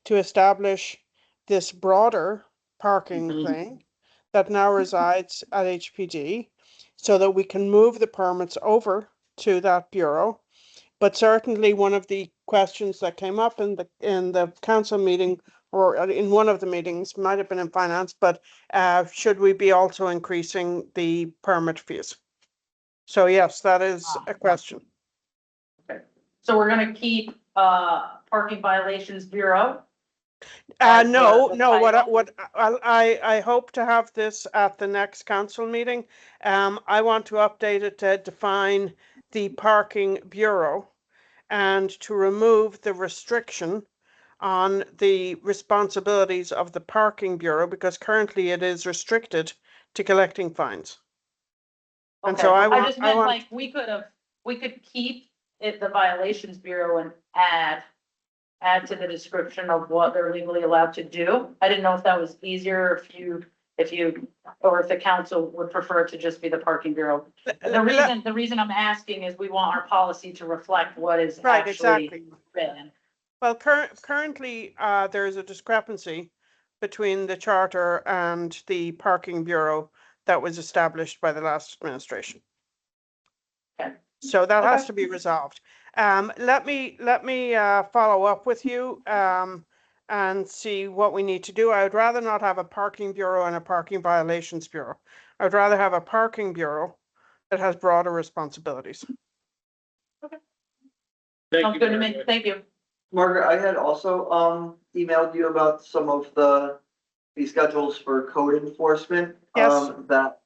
[SPEAKER 10] to establish this broader parking thing that now resides at HPD, so that we can move the permits over to that bureau. But certainly one of the questions that came up in the council meeting, or in one of the meetings, might have been in finance, but should we be also increasing the permit fees? So yes, that is a question.
[SPEAKER 7] So we're gonna keep, parking violations bureau?
[SPEAKER 10] No,
[SPEAKER 7] the
[SPEAKER 10] no,
[SPEAKER 7] title?
[SPEAKER 10] I hope to have this at the next council meeting. I want to update it to define the parking bureau and to remove the restriction on the responsibilities of the parking bureau, because currently it is restricted to collecting fines. And so
[SPEAKER 7] Okay,
[SPEAKER 10] I
[SPEAKER 7] just
[SPEAKER 10] want,
[SPEAKER 7] meant like, we could keep it, the violations bureau, and add to the description of what they're legally allowed to do. I didn't know if that was easier, if you, or if the council would prefer to just be the parking bureau. The reason I'm asking is we want our policy to reflect what is
[SPEAKER 10] right,
[SPEAKER 7] actually
[SPEAKER 10] exactly.
[SPEAKER 7] written.
[SPEAKER 10] Well, currently, there is a discrepancy between the charter and the parking bureau that was established by the last administration.
[SPEAKER 7] Okay.
[SPEAKER 10] So that has
[SPEAKER 7] Okay.
[SPEAKER 10] to be resolved. Let me follow up with you and see what we need to do. I would rather not have a parking bureau and a parking violations bureau. I'd rather have a parking bureau that has broader responsibilities.
[SPEAKER 7] Sounds good to me. Thank you.
[SPEAKER 5] Margaret, I had also, emailed you about some of the fee schedules for code enforcement.
[SPEAKER 10] Yes.
[SPEAKER 5] That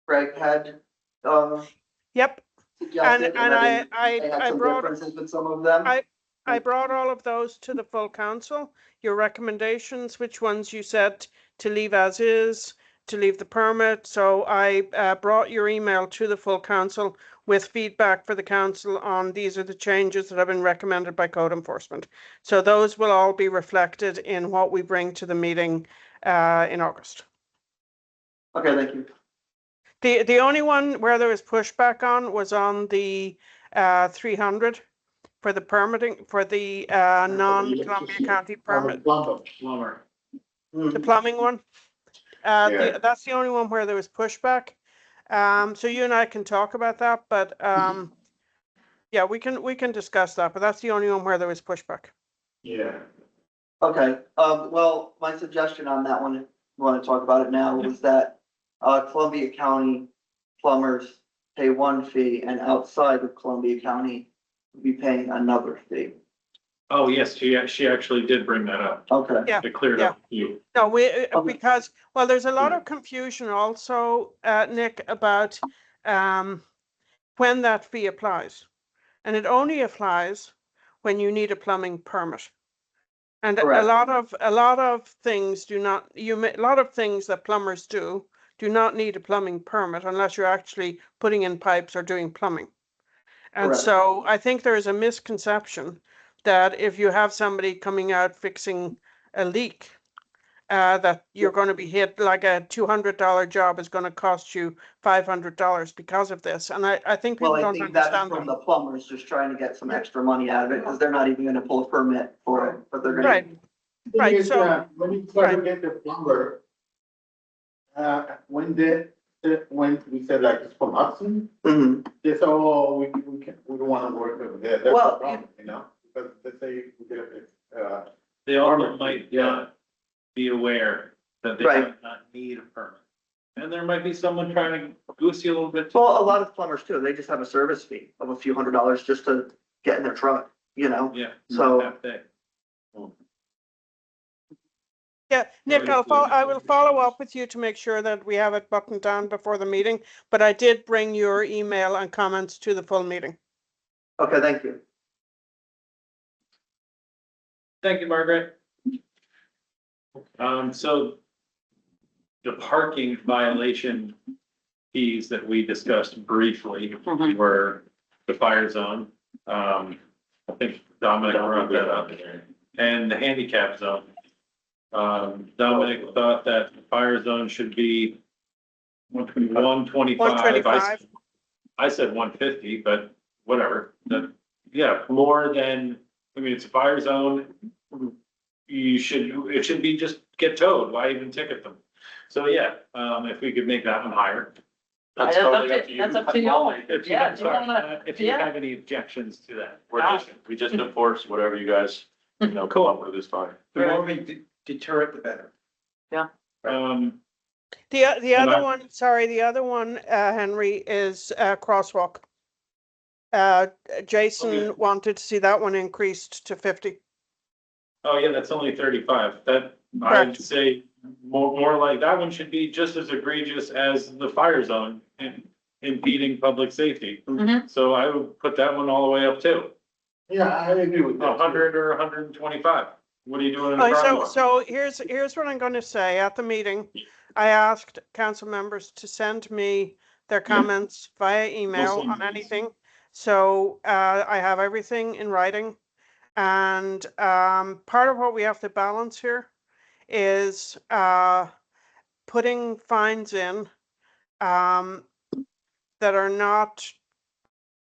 [SPEAKER 5] Greg had,
[SPEAKER 10] Yep,
[SPEAKER 5] suggested,
[SPEAKER 10] and
[SPEAKER 5] I had
[SPEAKER 10] I
[SPEAKER 5] some
[SPEAKER 10] brought
[SPEAKER 5] differences with some of them.
[SPEAKER 10] I brought all of those to the full council. Your recommendations, which ones you said to leave as is, to leave the permit. So I brought your email to the full council with feedback for the council on these are the changes that have been recommended by code enforcement. So those will all be reflected in what we bring to the meeting in August.
[SPEAKER 5] Okay, thank you.
[SPEAKER 10] The only one where there was pushback on was on the 300 for the permitting, for the non-Columbia County permit,
[SPEAKER 6] Plumber.
[SPEAKER 10] the plumbing one.
[SPEAKER 6] Yeah.
[SPEAKER 10] That's the only one where there was pushback. So you and I can talk about that, but yeah, we can discuss that, but that's the only one where there was pushback.
[SPEAKER 6] Yeah.
[SPEAKER 5] Okay, well, my suggestion on that one, if you wanna talk about it now, was that Columbia County plumbers pay one fee and outside of Columbia County be paying another fee.
[SPEAKER 1] Oh, yes, she actually did bring that up.
[SPEAKER 5] Okay.
[SPEAKER 10] Yeah,
[SPEAKER 1] It cleared up you.
[SPEAKER 10] No,
[SPEAKER 5] Okay.
[SPEAKER 10] because, well, there's a lot of confusion also, Nick, about when that fee applies. And it only applies when you need a plumbing permit. And a
[SPEAKER 5] Correct.
[SPEAKER 10] lot of things do not, a lot of things that plumbers do not need a plumbing permit unless you're actually putting in pipes or doing plumbing. And
[SPEAKER 5] Correct.
[SPEAKER 10] so I think there is a misconception that if you have somebody coming out fixing a leak, that you're going to be hit, like a $200 job is going to cost you $500 because of this. And I think people
[SPEAKER 5] Well, I
[SPEAKER 10] don't
[SPEAKER 5] think that's
[SPEAKER 10] understand
[SPEAKER 5] from
[SPEAKER 10] that.
[SPEAKER 5] the plumbers just trying to get some extra money out of it, because they're not even gonna pull a permit for it, but they're gonna.
[SPEAKER 10] Right, right,
[SPEAKER 6] Is,
[SPEAKER 10] so,
[SPEAKER 6] when you try to get the plumber, when we said like it's from Hudson,
[SPEAKER 5] Mhm.
[SPEAKER 6] they say, oh, we don't wanna work over there. That's
[SPEAKER 5] Well,
[SPEAKER 6] the problem, you know, because they say we get a,
[SPEAKER 1] They also might not be aware that they
[SPEAKER 5] Right.
[SPEAKER 1] might not need a permit. And there might be someone trying to goose you a little bit. too.
[SPEAKER 5] Well, a lot of plumbers too, they just have a service fee of a few $100s just to get in their truck, you know?
[SPEAKER 1] Yeah.
[SPEAKER 5] So-
[SPEAKER 1] half day.
[SPEAKER 10] yeah, Nick, I will follow up with you to make sure that we have it buttoned down before the meeting, but I did bring your email and comments to the full meeting.
[SPEAKER 5] Okay, thank you.
[SPEAKER 1] Thank you, Margaret. So the parking violation fees that we discussed briefly
[SPEAKER 7] Mhm.
[SPEAKER 1] were the fire zone. I think Dominic brought that up, and the handicap zone. Dominic thought that the fire zone should be 125.
[SPEAKER 10] 125.
[SPEAKER 1] I said 150, but whatever. Yeah, more than, I mean, it's a fire zone. It should be just get towed. Why even ticket them? So yeah, if we could make that one higher.
[SPEAKER 7] That's
[SPEAKER 9] totally
[SPEAKER 7] up to you.
[SPEAKER 1] If you
[SPEAKER 7] Yeah,
[SPEAKER 1] have,
[SPEAKER 7] do you wanna-
[SPEAKER 1] sorry, if you
[SPEAKER 7] yeah.
[SPEAKER 1] have any objections to that.
[SPEAKER 9] We just enforce whatever you guys, come up with is fine.
[SPEAKER 3] The more we deter it, the better.
[SPEAKER 1] Um,
[SPEAKER 10] The
[SPEAKER 1] And
[SPEAKER 10] other
[SPEAKER 1] I-
[SPEAKER 10] one, sorry, the other one, Henry, is crosswalk. Jason
[SPEAKER 1] Okay.
[SPEAKER 10] wanted to see that one increased to 50.
[SPEAKER 1] oh yeah, that's only 35. That, I'd
[SPEAKER 10] Correct.
[SPEAKER 1] say more like that one should be just as egregious as the fire zone and impeding public safety.
[SPEAKER 7] Mhm.
[SPEAKER 1] So I would put that one all the way up too.
[SPEAKER 6] yeah, I agree with that.
[SPEAKER 1] 100 or 125. What are you doing in the
[SPEAKER 10] Oh,
[SPEAKER 1] crosswalk?
[SPEAKER 10] so here's what I'm going to say. At the meeting, I asked council members to send me their comments via email
[SPEAKER 1] send
[SPEAKER 10] on
[SPEAKER 1] these.
[SPEAKER 10] anything. So I have everything in writing. And part of what we have to balance here is putting fines in that are not,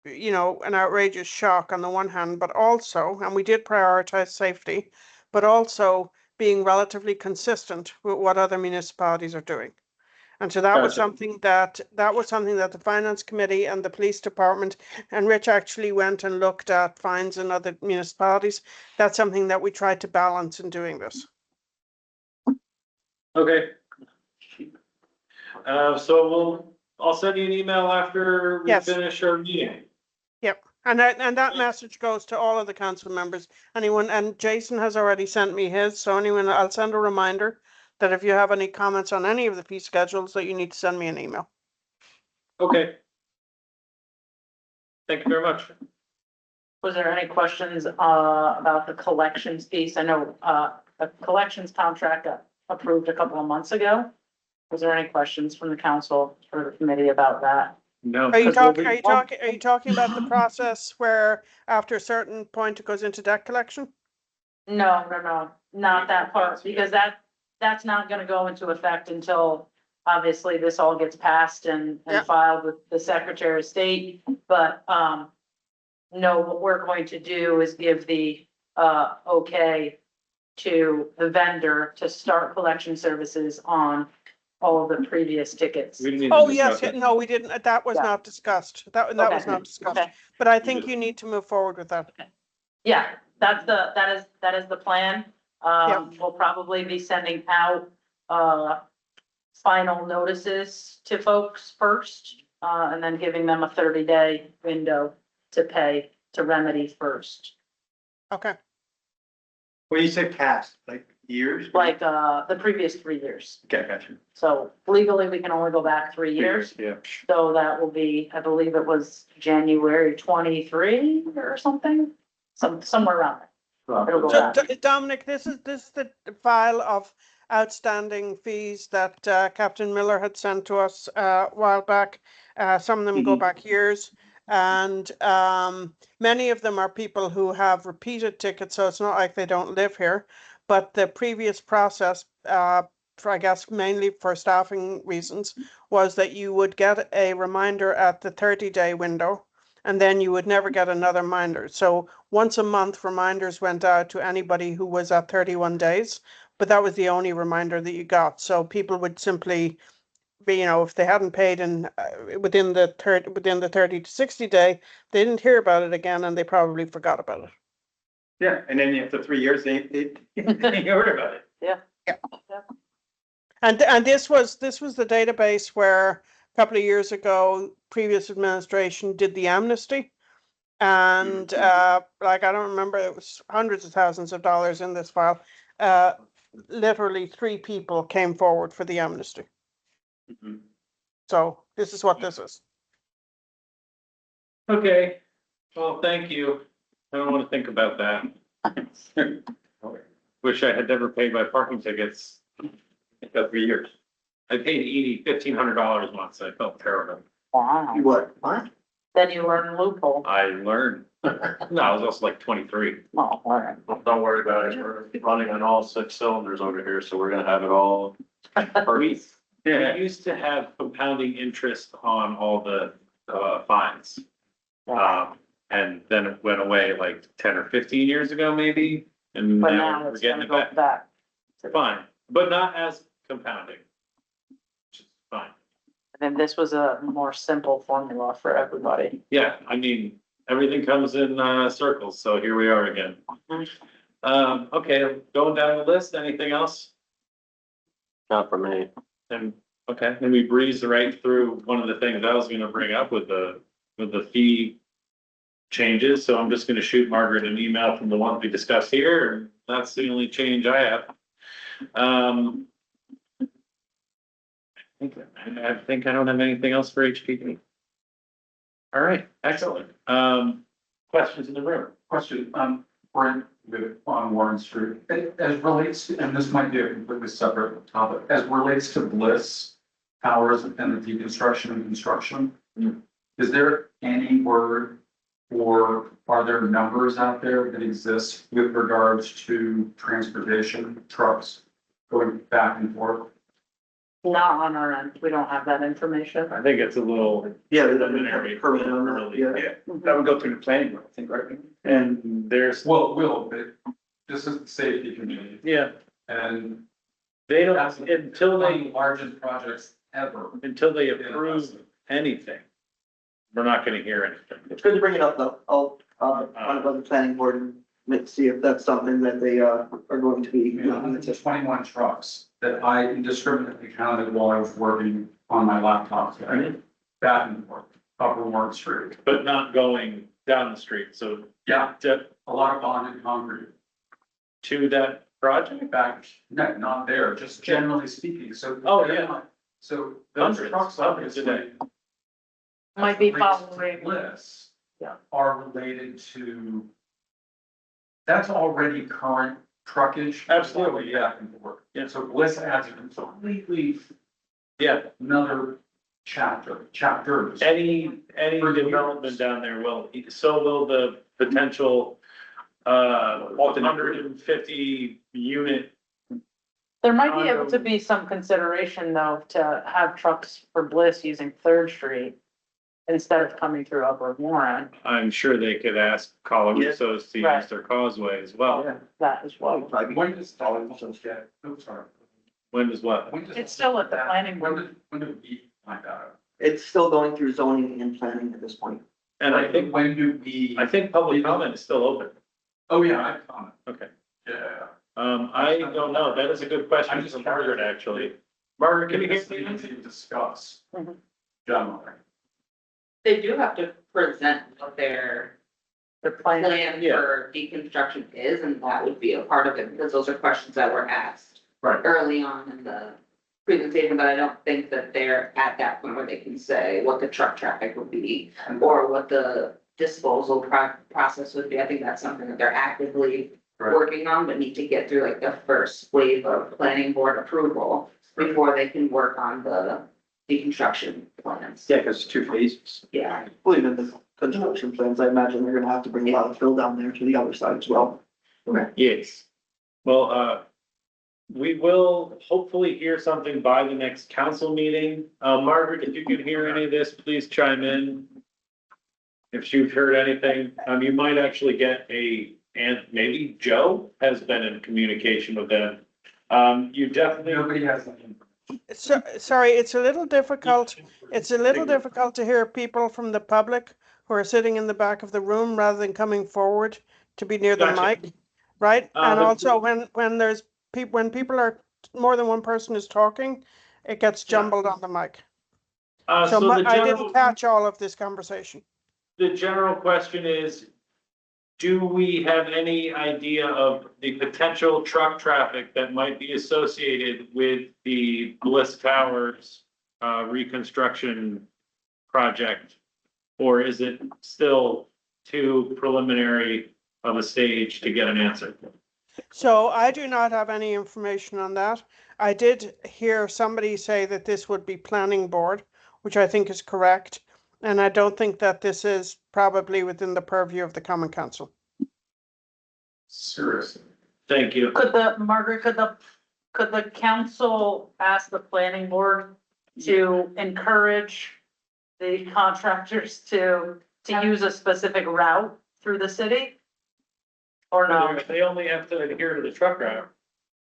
[SPEAKER 10] an outrageous shock on the one hand, but also, and we did prioritize safety, but also being relatively consistent with what other municipalities are doing. And so that was
[SPEAKER 1] Gotcha.
[SPEAKER 10] something that the finance committee and the police department, and Rich actually went and looked at fines in other municipalities. That's something that we tried to balance in doing this.
[SPEAKER 1] Okay. So I'll send you an email after we
[SPEAKER 10] Yes.
[SPEAKER 1] finish our meeting.
[SPEAKER 10] Yep. And that message goes to all of the council members. Anyone, and Jason has already sent me his, so I'll send a reminder that if you have any comments on any of the fee schedules, that you need to send me an email.
[SPEAKER 1] Okay. Thank you very much.
[SPEAKER 7] Was there any questions about the collections piece? I know a collections contract got approved a couple of months ago. Was there any questions from the council or the committee about that?
[SPEAKER 1] No.
[SPEAKER 10] Are you
[SPEAKER 1] because we'll
[SPEAKER 10] talking about the process where after a certain point it goes into debt collection?
[SPEAKER 7] No, not that part, because that's not gonna go into effect until obviously this all gets passed and
[SPEAKER 10] Yeah.
[SPEAKER 7] filed with the Secretary of State. But, no, what we're going to do is give the, okay to the vendor to start collection services on all of the previous tickets.
[SPEAKER 1] We didn't need to
[SPEAKER 10] Oh,
[SPEAKER 1] discuss
[SPEAKER 10] yes,
[SPEAKER 1] it.
[SPEAKER 10] no, we didn't, that was
[SPEAKER 7] Yeah.
[SPEAKER 10] not discussed. That was
[SPEAKER 7] Okay.
[SPEAKER 10] not discussed.
[SPEAKER 7] Okay.
[SPEAKER 10] But I think you need to move forward with that.
[SPEAKER 7] Yeah, that is the plan. We'll probably be sending out, final notices to folks first, and then giving them a 30-day window to pay, to remedy first.
[SPEAKER 10] Okay,
[SPEAKER 3] When you said past, like years?
[SPEAKER 7] Like, the previous 3 years.
[SPEAKER 3] Okay, gotcha.
[SPEAKER 7] So legally, we can only go back 3 years.
[SPEAKER 3] Yeah.
[SPEAKER 7] So that will be, I believe it was January 23 or something, somewhere around there. It'll go
[SPEAKER 10] so
[SPEAKER 7] back.
[SPEAKER 10] Dominic, this is the file of outstanding fees that Captain Miller had sent to us a while back. Some of them go back years. And many of them are people who have repeated tickets, so it's not like they don't live here. But the previous process, for, I guess mainly for staffing reasons, was that you would get a reminder at the 30-day window, and then you would never get another reminder. So once a month, reminders went out to anybody who was at 31 days, but that was the only reminder that you got. So people would simply be, you know, if they hadn't paid in within the 30 to 60 day, they didn't hear about it again, and they probably forgot about it.
[SPEAKER 3] Yeah, and then after 3 years, they heard about it.
[SPEAKER 10] And this was the database where a couple of years ago, previous administration did the amnesty. And like, I don't remember, it was hundreds of thousands of dollars in this file. Literally 3 people came forward for the amnesty. So this is what this is.
[SPEAKER 1] Okay, well, thank you. I don't want to think about that. Wish I had never paid my parking tickets for 3 years. I paid Edie $1,500 once. I felt terrible.
[SPEAKER 7] Wow.
[SPEAKER 5] What?
[SPEAKER 7] Then you learn loophole.
[SPEAKER 1] I learned. No, I was also like 23.
[SPEAKER 7] Oh, all right.
[SPEAKER 9] Don't worry about it. We're running on all 6 cylinders over here, so we're gonna have it all.
[SPEAKER 1] We used to have compounding interest on all the fines. And then it went away like 10 or 15 years ago, maybe, and
[SPEAKER 7] But
[SPEAKER 1] now
[SPEAKER 7] now
[SPEAKER 1] we're
[SPEAKER 7] it's
[SPEAKER 1] getting
[SPEAKER 7] gonna
[SPEAKER 1] it
[SPEAKER 7] go
[SPEAKER 1] back.
[SPEAKER 7] back.
[SPEAKER 1] Fine, but not as compounding. Which is fine.
[SPEAKER 7] Then this was a more simple formula for everybody.
[SPEAKER 1] Yeah, I mean, everything comes in circles, so here we are again. Okay, going down the list, anything else?
[SPEAKER 9] Not for me.
[SPEAKER 1] And, okay, and we breezed right through one of the things I was gonna bring up with the fee changes, so I'm just gonna shoot Margaret an email from the ones we discussed here, and that's the only change I have. I think I don't have anything else for HPD. All right, excellent. Questions in the room?
[SPEAKER 11] Question, Brent, on Warren Street, as relates, and this might be a completely separate topic, as relates to Bliss Towers and the deconstruction and construction. Is there any word or are there numbers out there that exist with regards to transportation trucks going back and forth?
[SPEAKER 7] Not on our end. We don't have that information.
[SPEAKER 1] I think it's a little.
[SPEAKER 5] Yeah, they
[SPEAKER 1] preliminary.
[SPEAKER 5] permit on that,
[SPEAKER 1] Early.
[SPEAKER 5] yeah.
[SPEAKER 3] That would go through the planning board, I think, right?
[SPEAKER 1] And there's,
[SPEAKER 11] Well, it will, but this is the safety committee
[SPEAKER 1] yeah,
[SPEAKER 11] and
[SPEAKER 1] they don't,
[SPEAKER 11] that's
[SPEAKER 1] until
[SPEAKER 11] one of the
[SPEAKER 1] they,
[SPEAKER 11] largest projects ever.
[SPEAKER 1] approve anything, we're not gonna hear anything.
[SPEAKER 5] It's good to bring it up though. I'll, run it by the planning board and see if that's something that they, are going to be.
[SPEAKER 11] I mean, it's 21 trucks that I indiscriminately counted while I was working on my laptop. today. Back and forth, Upper Warren Street.
[SPEAKER 1] But not going down the street, so
[SPEAKER 11] Yeah,
[SPEAKER 1] to,
[SPEAKER 11] a lot of bonded concrete.
[SPEAKER 1] to that project?
[SPEAKER 11] Back, no, not there, just generally speaking, so.
[SPEAKER 1] Oh, yeah.
[SPEAKER 11] So those
[SPEAKER 1] Hundreds,
[SPEAKER 11] trucks
[SPEAKER 1] hundreds a
[SPEAKER 11] obviously.
[SPEAKER 1] day.
[SPEAKER 7] Might be
[SPEAKER 11] as relates to
[SPEAKER 7] following.
[SPEAKER 11] Bliss.
[SPEAKER 7] Yeah.
[SPEAKER 11] Are related to. That's already current truckage.
[SPEAKER 1] Absolutely, yeah.
[SPEAKER 11] Back and forth.
[SPEAKER 1] Yeah.
[SPEAKER 11] So Bliss adds a completely
[SPEAKER 1] Yeah,
[SPEAKER 11] another chapters.
[SPEAKER 1] any development down there will, so will the potential, 150 unit.
[SPEAKER 7] There might be able to be some consideration though, to have trucks for Bliss using Third Street instead of coming through Upper Warren.
[SPEAKER 1] I'm sure they could ask Colorado's to use
[SPEAKER 7] Right.
[SPEAKER 1] their causeway as well.
[SPEAKER 7] That as well.
[SPEAKER 11] When does, oh, sorry.
[SPEAKER 1] When does what?
[SPEAKER 11] When does-
[SPEAKER 7] It's still at the planning board.
[SPEAKER 11] When do we find out?
[SPEAKER 5] It's still going through zoning and planning at this point.
[SPEAKER 1] And I think,
[SPEAKER 11] When do we?
[SPEAKER 1] public comment is still open.
[SPEAKER 11] Oh, yeah, I comment.
[SPEAKER 1] Okay.
[SPEAKER 11] Yeah.
[SPEAKER 1] I don't know. That is a good question
[SPEAKER 11] I'm just
[SPEAKER 1] for Margaret,
[SPEAKER 11] curious.
[SPEAKER 1] actually. Margaret, can you hear
[SPEAKER 11] It's
[SPEAKER 1] me?
[SPEAKER 11] easy to discuss.
[SPEAKER 7] Mhm.
[SPEAKER 11] Generally.
[SPEAKER 4] They do have to present what their
[SPEAKER 7] The plan,
[SPEAKER 4] plan
[SPEAKER 1] Yeah.
[SPEAKER 4] for deconstruction is, and that would be a part of it, because those are questions that were asked
[SPEAKER 11] Right.
[SPEAKER 4] early on in the presentation, but I don't think that they're at that point where they can say what the truck traffic would be or what the disposal process would be. I think that's something that they're actively
[SPEAKER 11] Right.
[SPEAKER 4] working on, but need to get through like the first wave of planning board approval before they can work on the deconstruction plans.
[SPEAKER 3] Yeah, because it's 2 phases.
[SPEAKER 4] Yeah.
[SPEAKER 5] Well, even the construction plans, I imagine they're gonna have to bring a lot of fill down there to the other side as well.
[SPEAKER 1] Yes. Well, we will hopefully hear something by the next council meeting. Margaret, if you can hear any of this, please chime in. If you've heard anything, you might actually get and maybe Joe has been in communication with them. You definitely.
[SPEAKER 11] Nobody has any.
[SPEAKER 10] So, sorry, it's a little difficult. It's a little difficult to hear people from the public who are sitting in the back of the room rather than coming forward to be near the
[SPEAKER 1] Gotcha.
[SPEAKER 10] mic, right? And
[SPEAKER 1] but-
[SPEAKER 10] also when there's when people are, more than one person is talking, it gets jumbled on the mic. So
[SPEAKER 1] So the
[SPEAKER 10] I
[SPEAKER 1] general,
[SPEAKER 10] didn't catch all of this conversation.
[SPEAKER 1] the general question is, do we have any idea of the potential truck traffic that might be associated with the Bliss Towers reconstruction project? Or is it still too preliminary of a stage to get an answer?
[SPEAKER 10] So I do not have any information on that. I did hear somebody say that this would be planning board, which I think is correct. And I don't think that this is probably within the purview of the Common Council.
[SPEAKER 11] Seriously.
[SPEAKER 1] Thank you.
[SPEAKER 7] Margaret, could the council ask the planning board to encourage the contractors to use a specific route through the city? Or no?
[SPEAKER 1] They only have to adhere to the truck route.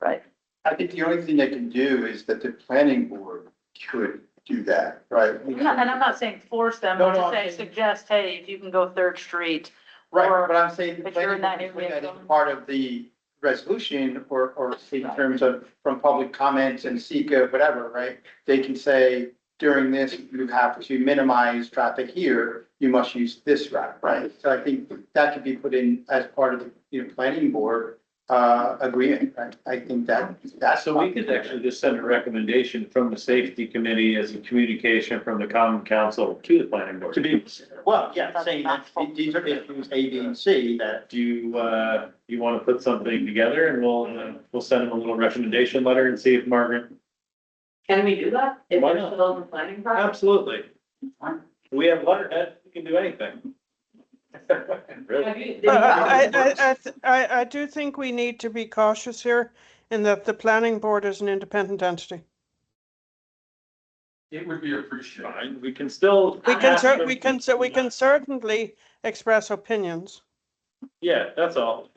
[SPEAKER 7] Right.
[SPEAKER 6] I think the only thing they can do is that the planning board could do that, right?
[SPEAKER 7] And I'm not saying force them,
[SPEAKER 6] No,
[SPEAKER 7] but
[SPEAKER 6] no,
[SPEAKER 7] to
[SPEAKER 6] I'm
[SPEAKER 7] say,
[SPEAKER 6] saying-
[SPEAKER 7] suggest, hey, if you can go Third Street.
[SPEAKER 6] Right,
[SPEAKER 7] or
[SPEAKER 6] but I'm saying the
[SPEAKER 7] if you're
[SPEAKER 6] planning
[SPEAKER 7] in that
[SPEAKER 6] board can put
[SPEAKER 7] area,
[SPEAKER 6] that as
[SPEAKER 7] go-
[SPEAKER 6] part of the resolution or in terms of from public comments and seeker, whatever, right? They can say during this, you have to minimize traffic here, you must use this route, right? So I think that could be put in as part of the, planning board agreement, right? I think that's.
[SPEAKER 1] So we could actually just send a recommendation from the safety committee as a communication from the common council to the planning board.
[SPEAKER 6] To be, well, yeah, saying that these are issues A, B, and C that.
[SPEAKER 1] Do you want to put something together and we'll send them a little recommendation letter and see if Margaret.
[SPEAKER 4] Can we do that? If
[SPEAKER 1] Why
[SPEAKER 4] we're
[SPEAKER 1] not?
[SPEAKER 4] still in the planning process?
[SPEAKER 1] Absolutely. We have letterhead, we can do anything. Really?
[SPEAKER 4] Have you-
[SPEAKER 10] I do think we need to be cautious here in that the planning board is an independent entity.
[SPEAKER 11] It would be appreciated.
[SPEAKER 1] Fine, we can still.
[SPEAKER 10] We can certainly express opinions.
[SPEAKER 1] Yeah, that's all.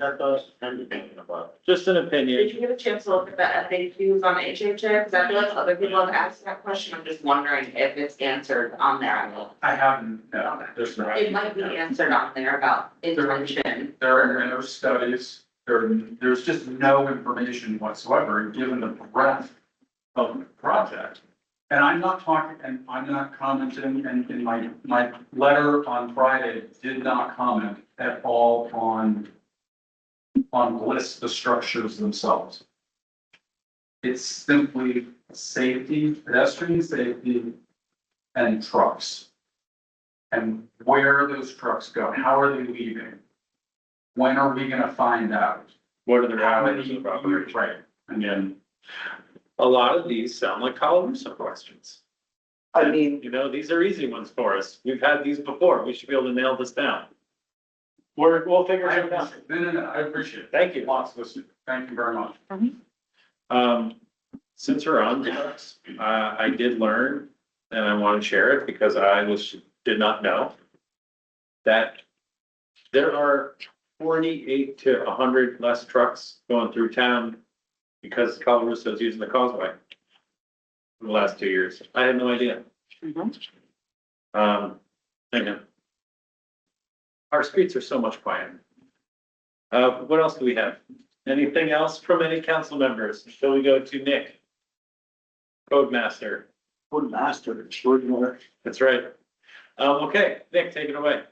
[SPEAKER 1] Just an
[SPEAKER 4] Did
[SPEAKER 1] opinion.
[SPEAKER 4] you get a chance to look at the FAQs on HHA? Because I feel like other people have asked that question. I'm just wondering if it's answered on there. I will.
[SPEAKER 11] I haven't, no, there's not.
[SPEAKER 4] It might be answered on there about intention.
[SPEAKER 11] There are no studies, there's just no information whatsoever, and given the breadth of the project. And I'm not talking, and I'm not commenting, and in my letter on Friday did not comment at all on Bliss, the structures themselves. It's simply safety, pedestrian safety, and trucks. And where those trucks go, how are they leaving? When are we gonna find out?
[SPEAKER 1] What are the
[SPEAKER 11] How
[SPEAKER 1] hours
[SPEAKER 11] many,
[SPEAKER 1] of operation?
[SPEAKER 11] right, and then,
[SPEAKER 1] A lot of these sound like Calusa questions.
[SPEAKER 5] I mean,
[SPEAKER 1] These are easy ones for us. We've had these before. We should be able to nail this down. We'll figure
[SPEAKER 11] I
[SPEAKER 1] it out.
[SPEAKER 11] appreciate it.
[SPEAKER 1] Thank you.
[SPEAKER 11] Lots listening, thank you very much.
[SPEAKER 1] Since we're on trucks, I did learn, and I want to share it because did not know that there are 48 to 100 less trucks going through town because Calarusa is using the causeway for the last 2 years. I had no idea. Anyway. Our streets are so much quieter. What else do we have? Anything else from any council members? Shall we go to Nick? Codemaster.
[SPEAKER 5] Code master extraordinary.
[SPEAKER 1] That's right. Okay, Nick, take it away.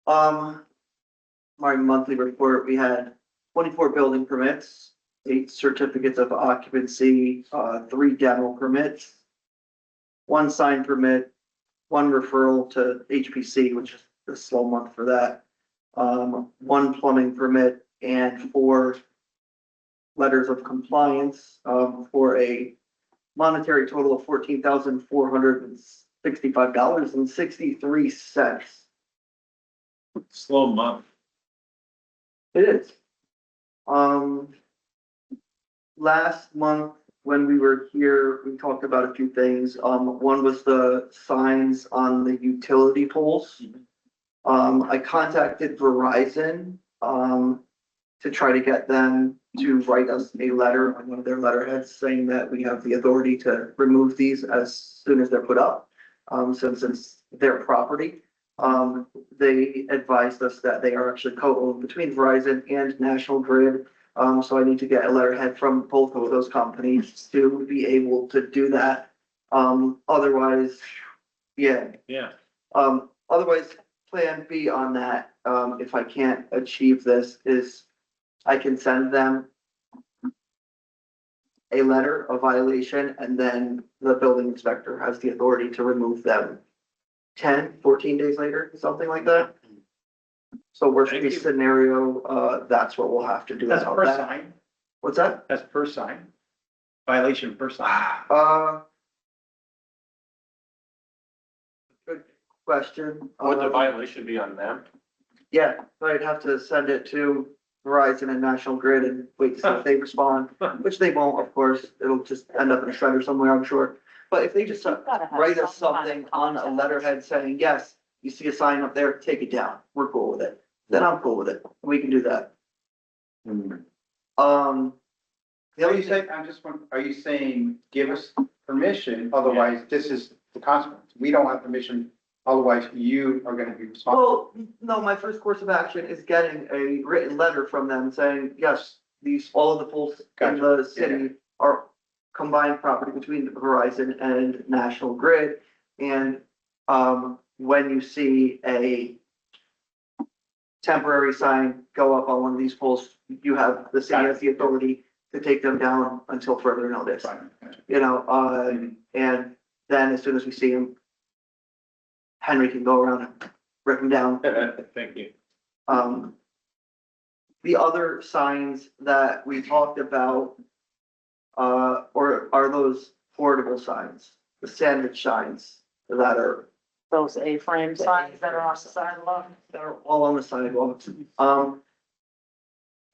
[SPEAKER 5] My monthly report, we had 24 building permits, 8 certificates of occupancy, 3 demo permits, 1 sign permit, 1 referral to HPC, which is a slow month for that. 1 plumbing permit and 4 letters of compliance, for a monetary total of $14,465.63.
[SPEAKER 1] Slow month.
[SPEAKER 5] It is. Last month, when we were here, we talked about a few things. One was the signs on the utility poles. I contacted Verizon, to try to get them to write us a letter on one of their letterheads saying that we have the authority to remove these as soon as they're put up, since it's their property. They advised us that they are actually co-owned between Verizon and National Grid. So I need to get a letterhead from both of those companies to be able to do that. Otherwise, yeah.
[SPEAKER 1] Yeah.
[SPEAKER 5] Otherwise, plan B on that, if I can't achieve this, is I can send them a letter of violation, and then the building inspector has the authority to remove them 10, 14 days later, something like that. So worst
[SPEAKER 1] Thank
[SPEAKER 5] case
[SPEAKER 1] you.
[SPEAKER 5] scenario, that's what we'll have to do.
[SPEAKER 3] That's
[SPEAKER 5] about
[SPEAKER 3] per
[SPEAKER 5] that.
[SPEAKER 3] sign,
[SPEAKER 5] What's that?
[SPEAKER 3] that's per sign. Violation per sign.
[SPEAKER 5] Good question.
[SPEAKER 9] Would the violation be on them?
[SPEAKER 5] Yeah, I'd have to send it to Verizon and National Grid and wait to see if they respond, which they won't, of course. It'll just end up in a shredder somewhere, I'm sure. But if they just
[SPEAKER 7] Gotta have
[SPEAKER 5] write us
[SPEAKER 7] some kind
[SPEAKER 5] something
[SPEAKER 7] of
[SPEAKER 5] on a
[SPEAKER 7] contact.
[SPEAKER 5] letterhead saying, yes, you see a sign up there, take it down. We're cool with it. Then I'm cool with it. We can do that. The
[SPEAKER 6] Are
[SPEAKER 5] other
[SPEAKER 6] you
[SPEAKER 5] thing,
[SPEAKER 6] saying, I'm just wondering, are you saying give us permission, otherwise this is the consequence? We don't have permission, otherwise you are gonna be responsible.
[SPEAKER 5] well, no, my first course of action is getting a written letter from them saying, yes, all of the poles in the city are combined property between Verizon and National Grid. And, when you see a temporary sign go up on one of these poles, the city has the authority to take them down until further notice.
[SPEAKER 6] Fine.
[SPEAKER 5] You know, and then as soon as we see him, Henry can go around and rip them down.
[SPEAKER 1] Thank you.
[SPEAKER 5] The other signs that we talked about, or are those portable signs, the sandwich signs that are
[SPEAKER 7] Those A-frame signs that are on the sidewalk.
[SPEAKER 5] They're all on the sidewalks.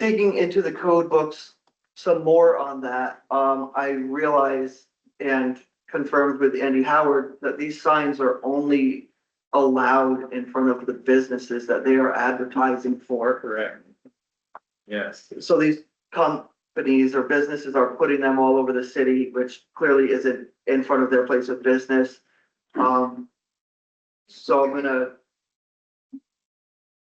[SPEAKER 5] Digging into the code books, some more on that, I realized and confirmed with Andy Howard that these signs are only allowed in front of the businesses that they are advertising for.
[SPEAKER 1] Correct. Yes.
[SPEAKER 5] So these companies or businesses are putting them all over the city, which clearly isn't in front of their place of business. So I'm gonna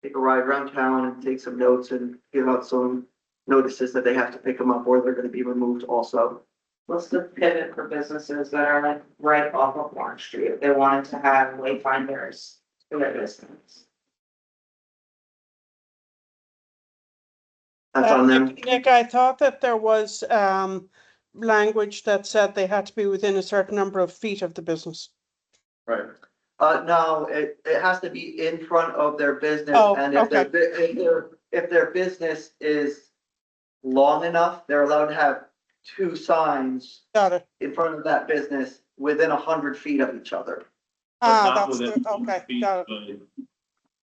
[SPEAKER 5] take a ride around town and take some notes and give out some notices that they have to pick them up or they're gonna be removed also.
[SPEAKER 4] What's the pivot for businesses that are like right off of Orange Street, if they wanted to have wayfinders for their business?
[SPEAKER 5] That's on them.
[SPEAKER 10] Nick, I thought that there was, language that said they had to be within a certain number of feet of the business.
[SPEAKER 1] Right.
[SPEAKER 5] No, it has to be in front of their business
[SPEAKER 10] Oh,
[SPEAKER 5] and if their business is long enough, they're allowed to have 2 signs
[SPEAKER 10] Got it.
[SPEAKER 5] in front of that business within 100 feet of each other.
[SPEAKER 1] But not
[SPEAKER 10] That's
[SPEAKER 1] within
[SPEAKER 10] the, okay,
[SPEAKER 1] 2 feet
[SPEAKER 10] got
[SPEAKER 1] of
[SPEAKER 10] it.
[SPEAKER 1] a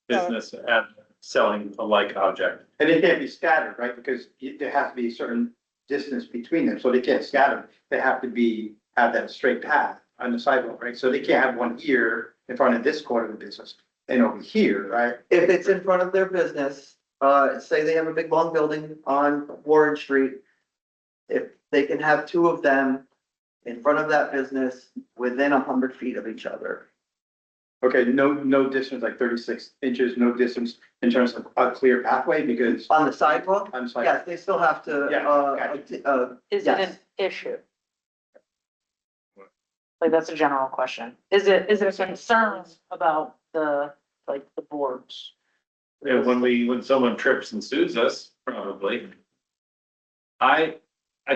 [SPEAKER 1] Business at selling a like object.
[SPEAKER 6] And they can't be scattered, right? Because there has to be a certain distance between them, so they can't scatter. They have to have that straight path on the sidewalk, right? So they can't have one here in front of this corner of the business and over here, right?
[SPEAKER 5] If it's in front of their business, say they have a big long building on Warren Street. If they can have 2 of them in front of that business within 100 feet of each other.
[SPEAKER 6] Okay, no distance, like 36 inches, no distance in terms of a clear pathway, because
[SPEAKER 5] On the sidewalk,
[SPEAKER 6] I'm sorry.
[SPEAKER 5] yes, they still have to,
[SPEAKER 6] Yeah,
[SPEAKER 7] Is it an
[SPEAKER 5] yes.
[SPEAKER 7] issue? Like, that's a general question. Is it a concern about the, like, the boards?
[SPEAKER 1] And when someone trips and sues us, probably. I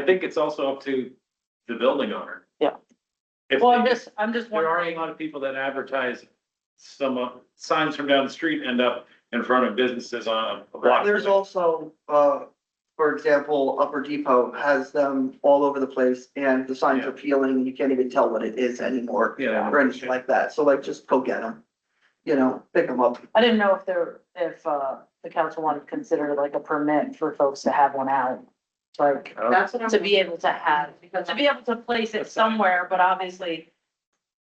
[SPEAKER 1] think it's also up to the building owner.
[SPEAKER 7] Yeah.
[SPEAKER 1] If
[SPEAKER 7] Well, I'm just
[SPEAKER 1] there are a
[SPEAKER 7] wondering,
[SPEAKER 1] lot of people that advertise some signs from down the street end up in front of businesses on a block.
[SPEAKER 5] There's also, for example, Upper Depot has them all over the place and the signs are peeling, you can't even tell what it is anymore.
[SPEAKER 1] Yeah.
[SPEAKER 5] Or anything like that, so like, just go get them. You know, pick them up.
[SPEAKER 7] I didn't know if the council wanted to consider like a permit for folks to have one out. Like,
[SPEAKER 4] That's what I'm.
[SPEAKER 7] to be able to have, to be able to place it somewhere, but obviously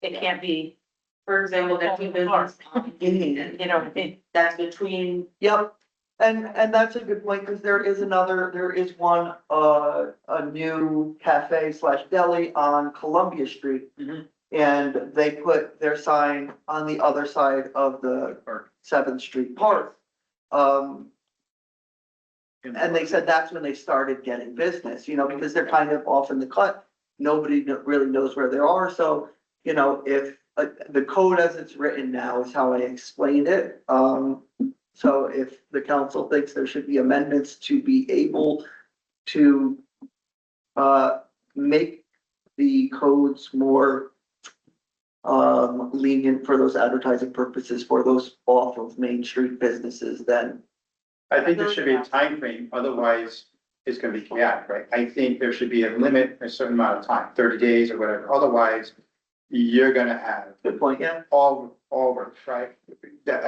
[SPEAKER 7] it can't be,
[SPEAKER 4] For example, that two business,
[SPEAKER 7] you know, what I mean?
[SPEAKER 4] that's between,
[SPEAKER 5] Yep, and that's a good point, because there is one, a new cafe slash deli on Columbia Street.
[SPEAKER 1] Mhm.
[SPEAKER 5] And they put their sign on the other side of the
[SPEAKER 1] Park.
[SPEAKER 5] 7th Street Park. And they said that's when they started getting business, you know, because they're kind of off in the cut. Nobody really knows where they are, so, you know, if, the code as it's written now is how I explained it. So if the council thinks there should be amendments to be able to, make the codes more, lenient for those advertising purposes for those off of Main Street businesses, then
[SPEAKER 6] I think there should be a time frame. Otherwise it's gonna be chaotic, right? I think there should be a limit, a certain amount of time, 30 days or whatever, otherwise you're gonna have
[SPEAKER 5] good point, yeah.
[SPEAKER 6] all works, right? I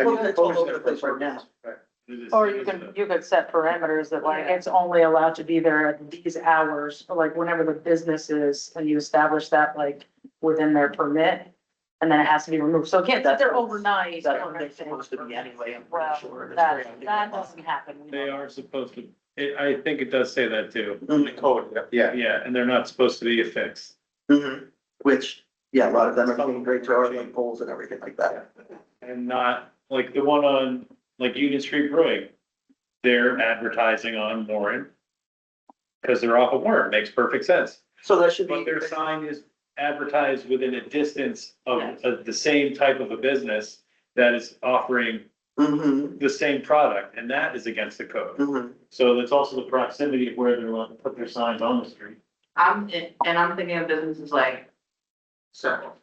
[SPEAKER 6] mean,
[SPEAKER 5] Well, it's all over the place right now.
[SPEAKER 6] Right.
[SPEAKER 7] Or you could set parameters that like, it's only allowed to be there at these hours, or like whenever the business is, and you establish that like within their permit. And then it has to be removed, so it can't sit there overnight.
[SPEAKER 5] That's what they're supposed to be anyway, I'm
[SPEAKER 7] Well,
[SPEAKER 5] pretty sure.
[SPEAKER 7] that doesn't happen. we
[SPEAKER 1] They
[SPEAKER 7] know.
[SPEAKER 1] are supposed to, I think it does say that too.
[SPEAKER 5] Mhm.
[SPEAKER 6] Yeah.
[SPEAKER 1] Yeah, and they're not supposed to be affixed.
[SPEAKER 5] Mhm. Which, yeah, a lot of them are getting great to our like poles and everything like that.
[SPEAKER 1] And not, like the one on, like Union Street Brewing, they're advertising on Warren. Cause they're off of Warren, makes perfect sense,
[SPEAKER 5] So that should
[SPEAKER 1] but
[SPEAKER 5] be,
[SPEAKER 1] their sign is advertised within a distance
[SPEAKER 4] Yes.
[SPEAKER 1] of the same type of a business. That is offering
[SPEAKER 5] mhm,
[SPEAKER 1] the same product, and that is against the code.
[SPEAKER 5] mhm.
[SPEAKER 1] So that's also the proximity of where they're allowed to put their signs on the street.
[SPEAKER 4] I'm thinking of businesses like Circle.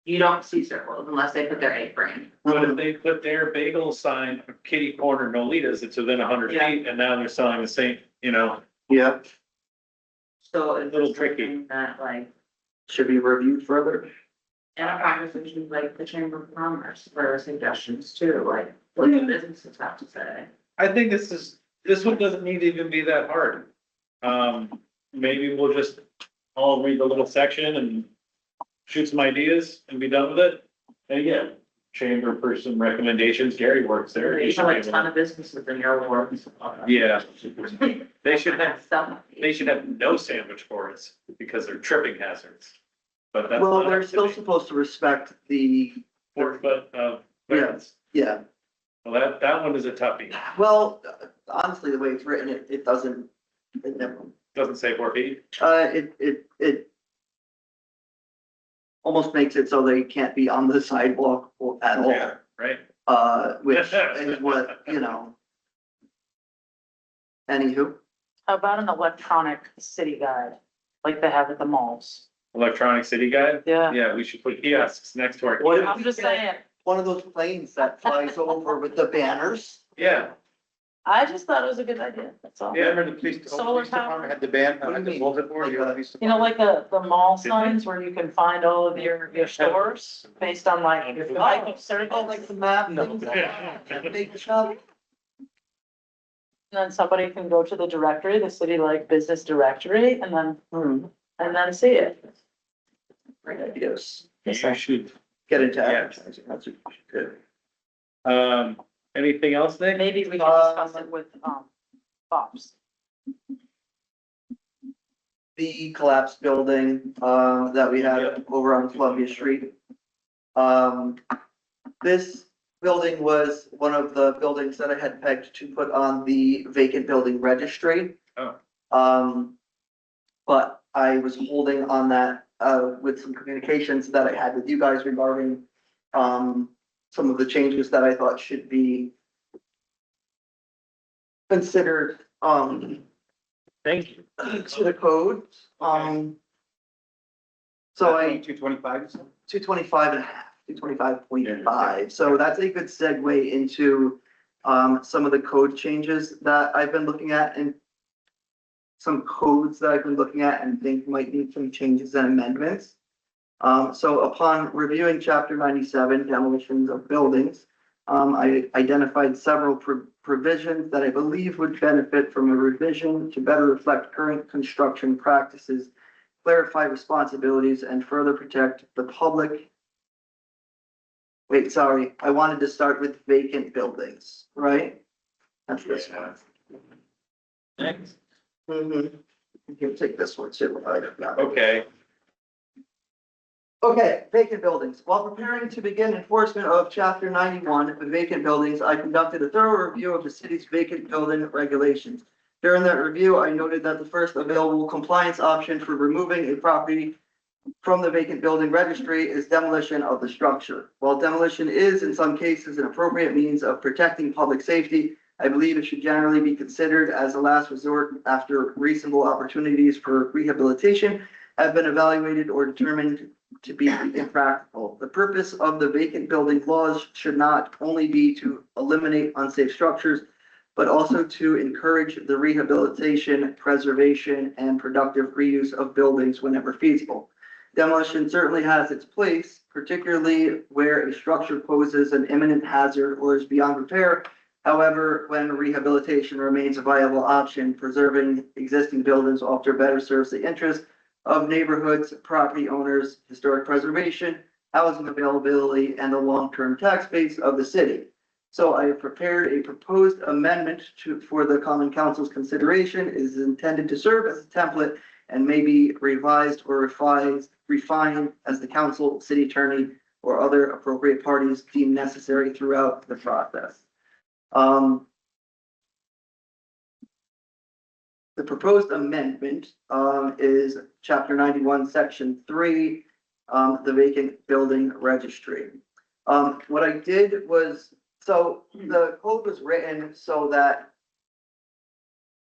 [SPEAKER 4] You don't see Circles unless they put their A frame.
[SPEAKER 1] But if they put their bagel sign, kitty corner Nolitas, it's within 100
[SPEAKER 4] Yeah.
[SPEAKER 1] feet, and now they're selling the same, you know,
[SPEAKER 5] Yeah,
[SPEAKER 4] So it's
[SPEAKER 1] Little
[SPEAKER 4] just
[SPEAKER 1] tricky.
[SPEAKER 4] something that like,
[SPEAKER 5] should be reviewed further.
[SPEAKER 4] in a conversation like the Chamber of Commerce for suggestions too, like what do businesses have to say?
[SPEAKER 1] I think this one doesn't need to even be that hard. Maybe we'll just all read the little section and shoot some ideas and be done with it. And again, chamber person recommendations, Gary works there. He
[SPEAKER 4] You
[SPEAKER 1] should
[SPEAKER 4] have
[SPEAKER 1] be
[SPEAKER 4] like a
[SPEAKER 1] able
[SPEAKER 4] ton
[SPEAKER 1] to-
[SPEAKER 4] of businesses in your wards.
[SPEAKER 1] Yeah, they should have,
[SPEAKER 4] Some.
[SPEAKER 1] they should have no sandwich boards because they're tripping hazards. But that's
[SPEAKER 5] Well,
[SPEAKER 1] not
[SPEAKER 5] they're
[SPEAKER 1] up to
[SPEAKER 5] still
[SPEAKER 1] me.
[SPEAKER 5] supposed to respect the,
[SPEAKER 1] 4 foot of clearance.
[SPEAKER 5] yeah.
[SPEAKER 1] Well, that one is a toughie.
[SPEAKER 5] Well, honestly, the way it's written, it doesn't, it never,
[SPEAKER 1] Doesn't say 4 feet.
[SPEAKER 5] it almost makes it so they can't be on the sidewalk at all.
[SPEAKER 1] Yeah, right?
[SPEAKER 5] Which is what, you know. Anywho,
[SPEAKER 7] How about an electronic city guide, like they have at the malls?
[SPEAKER 1] Electronic city guide.
[SPEAKER 7] Yeah.
[SPEAKER 1] Yeah, we should put kiosks next to our.
[SPEAKER 5] What if-
[SPEAKER 1] kiosks.
[SPEAKER 7] I'm just saying,
[SPEAKER 5] one of those planes that flies over with the banners.
[SPEAKER 1] Yeah,
[SPEAKER 7] I just thought it was a good idea, that's all.
[SPEAKER 1] Yeah.
[SPEAKER 6] Remember the police
[SPEAKER 7] Solar
[SPEAKER 6] department had the band,
[SPEAKER 5] What do you
[SPEAKER 6] had the
[SPEAKER 5] mean?
[SPEAKER 6] bulletin board, you know, police
[SPEAKER 7] You know, like the mall
[SPEAKER 1] Did they?
[SPEAKER 7] signs where you can find all of your stores based on like your type of service.
[SPEAKER 5] Oh, like the map.
[SPEAKER 1] No.
[SPEAKER 5] things, Big shop.
[SPEAKER 7] And then somebody can go to the directory, the city like business directory, and then see it.
[SPEAKER 5] Great ideas.
[SPEAKER 1] you should.
[SPEAKER 5] Get into
[SPEAKER 1] Yeah.
[SPEAKER 5] advertising, that's what you should do.
[SPEAKER 1] Anything else, Nick?
[SPEAKER 7] Maybe we can discuss it with, Bob's.
[SPEAKER 5] The collapsed building, that we had over on Columbia Street. This building was one of the buildings that I had pegged to put on the vacant building registry.
[SPEAKER 1] Oh.
[SPEAKER 5] But I was holding on that with some communications that I had with you guys regarding, some of the changes that I thought should be considered,
[SPEAKER 1] Thank you.
[SPEAKER 5] to the code. So I.
[SPEAKER 3] 225.
[SPEAKER 5] 225.5, 225.5. So that's a good segue into some of the code changes that I've been looking at and some codes that I've been looking at and think might need some changes and amendments. So upon reviewing chapter 97, demolitions of buildings, I identified several provisions that I believe would benefit from a revision to better reflect current construction practices, clarify responsibilities, and further protect the public. Wait, sorry, I wanted to start with vacant buildings, right? That's this one.
[SPEAKER 1] Thanks.
[SPEAKER 5] You can take this one too.
[SPEAKER 1] Okay.
[SPEAKER 5] Okay, vacant buildings. While preparing to begin enforcement of chapter 91 of vacant buildings, I conducted a thorough review of the city's vacant building regulations. During that review, I noted that the first available compliance option for removing a property from the vacant building registry is demolition of the structure. While demolition is in some cases an appropriate means of protecting public safety, I believe it should generally be considered as a last resort after reasonable opportunities for rehabilitation have been evaluated or determined to be impractical. The purpose of the vacant building laws should not only be to eliminate unsafe structures, but also to encourage the rehabilitation, preservation, and productive reuse of buildings whenever feasible. Demolition certainly has its place, particularly where a structure poses an imminent hazard or is beyond repair. However, when rehabilitation remains a viable option, preserving existing buildings often better serves the interest of neighborhoods, property owners, historic preservation, housing availability, and the long-term tax base of the city. So I have prepared a proposed amendment for the Common Council's consideration. It is intended to serve as a template and may be revised or refined as the council, city attorney, or other appropriate parties deem necessary throughout the process. The proposed amendment is chapter 91, section 3, the vacant building registry. What I did was, so the code was written so that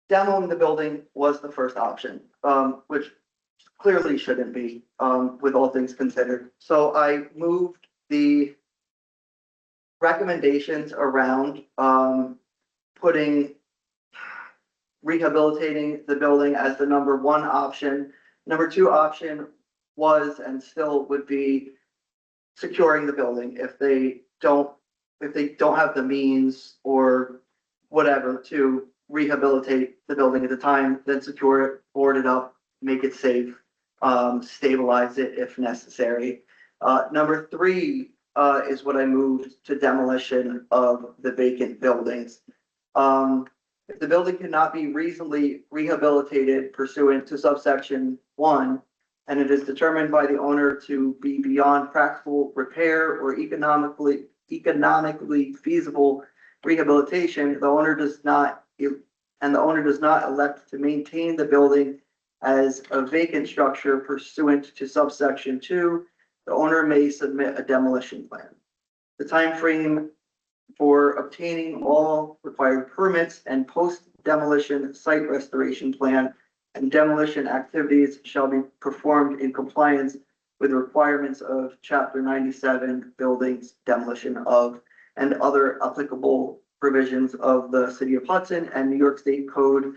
[SPEAKER 5] demoing the building was the first option, which clearly shouldn't be, with all things considered. So I moved the recommendations around putting rehabilitating the building as the number one option. Number two option was and still would be securing the building if they don't have the means or whatever to rehabilitate the building at the time, then secure it, board it up, make it safe, stabilize it if necessary. Number three is what I moved to demolition of the vacant buildings. If the building cannot be reasonably rehabilitated pursuant to subsection 1, and it is determined by the owner to be beyond practical repair or economically feasible rehabilitation, the owner does not elect to maintain the building as a vacant structure pursuant to subsection 2, the owner may submit a demolition plan. The time frame for obtaining all required permits and post-demolition site restoration plan and demolition activities shall be performed in compliance with the requirements of chapter 97 buildings demolition of and other applicable provisions of the City of Hudson and New York State Code.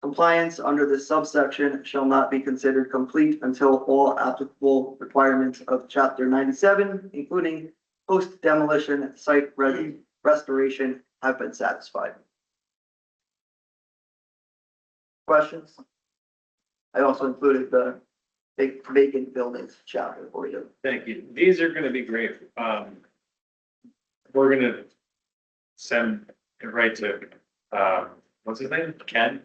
[SPEAKER 5] Compliance under this subsection shall not be considered complete until all applicable requirements of chapter 97, including post-demolition site restoration, have been satisfied. Questions? I also included the vacant buildings chapter for you.
[SPEAKER 1] Thank you. These are gonna be great. We're gonna send it right to, what's his name? Ken?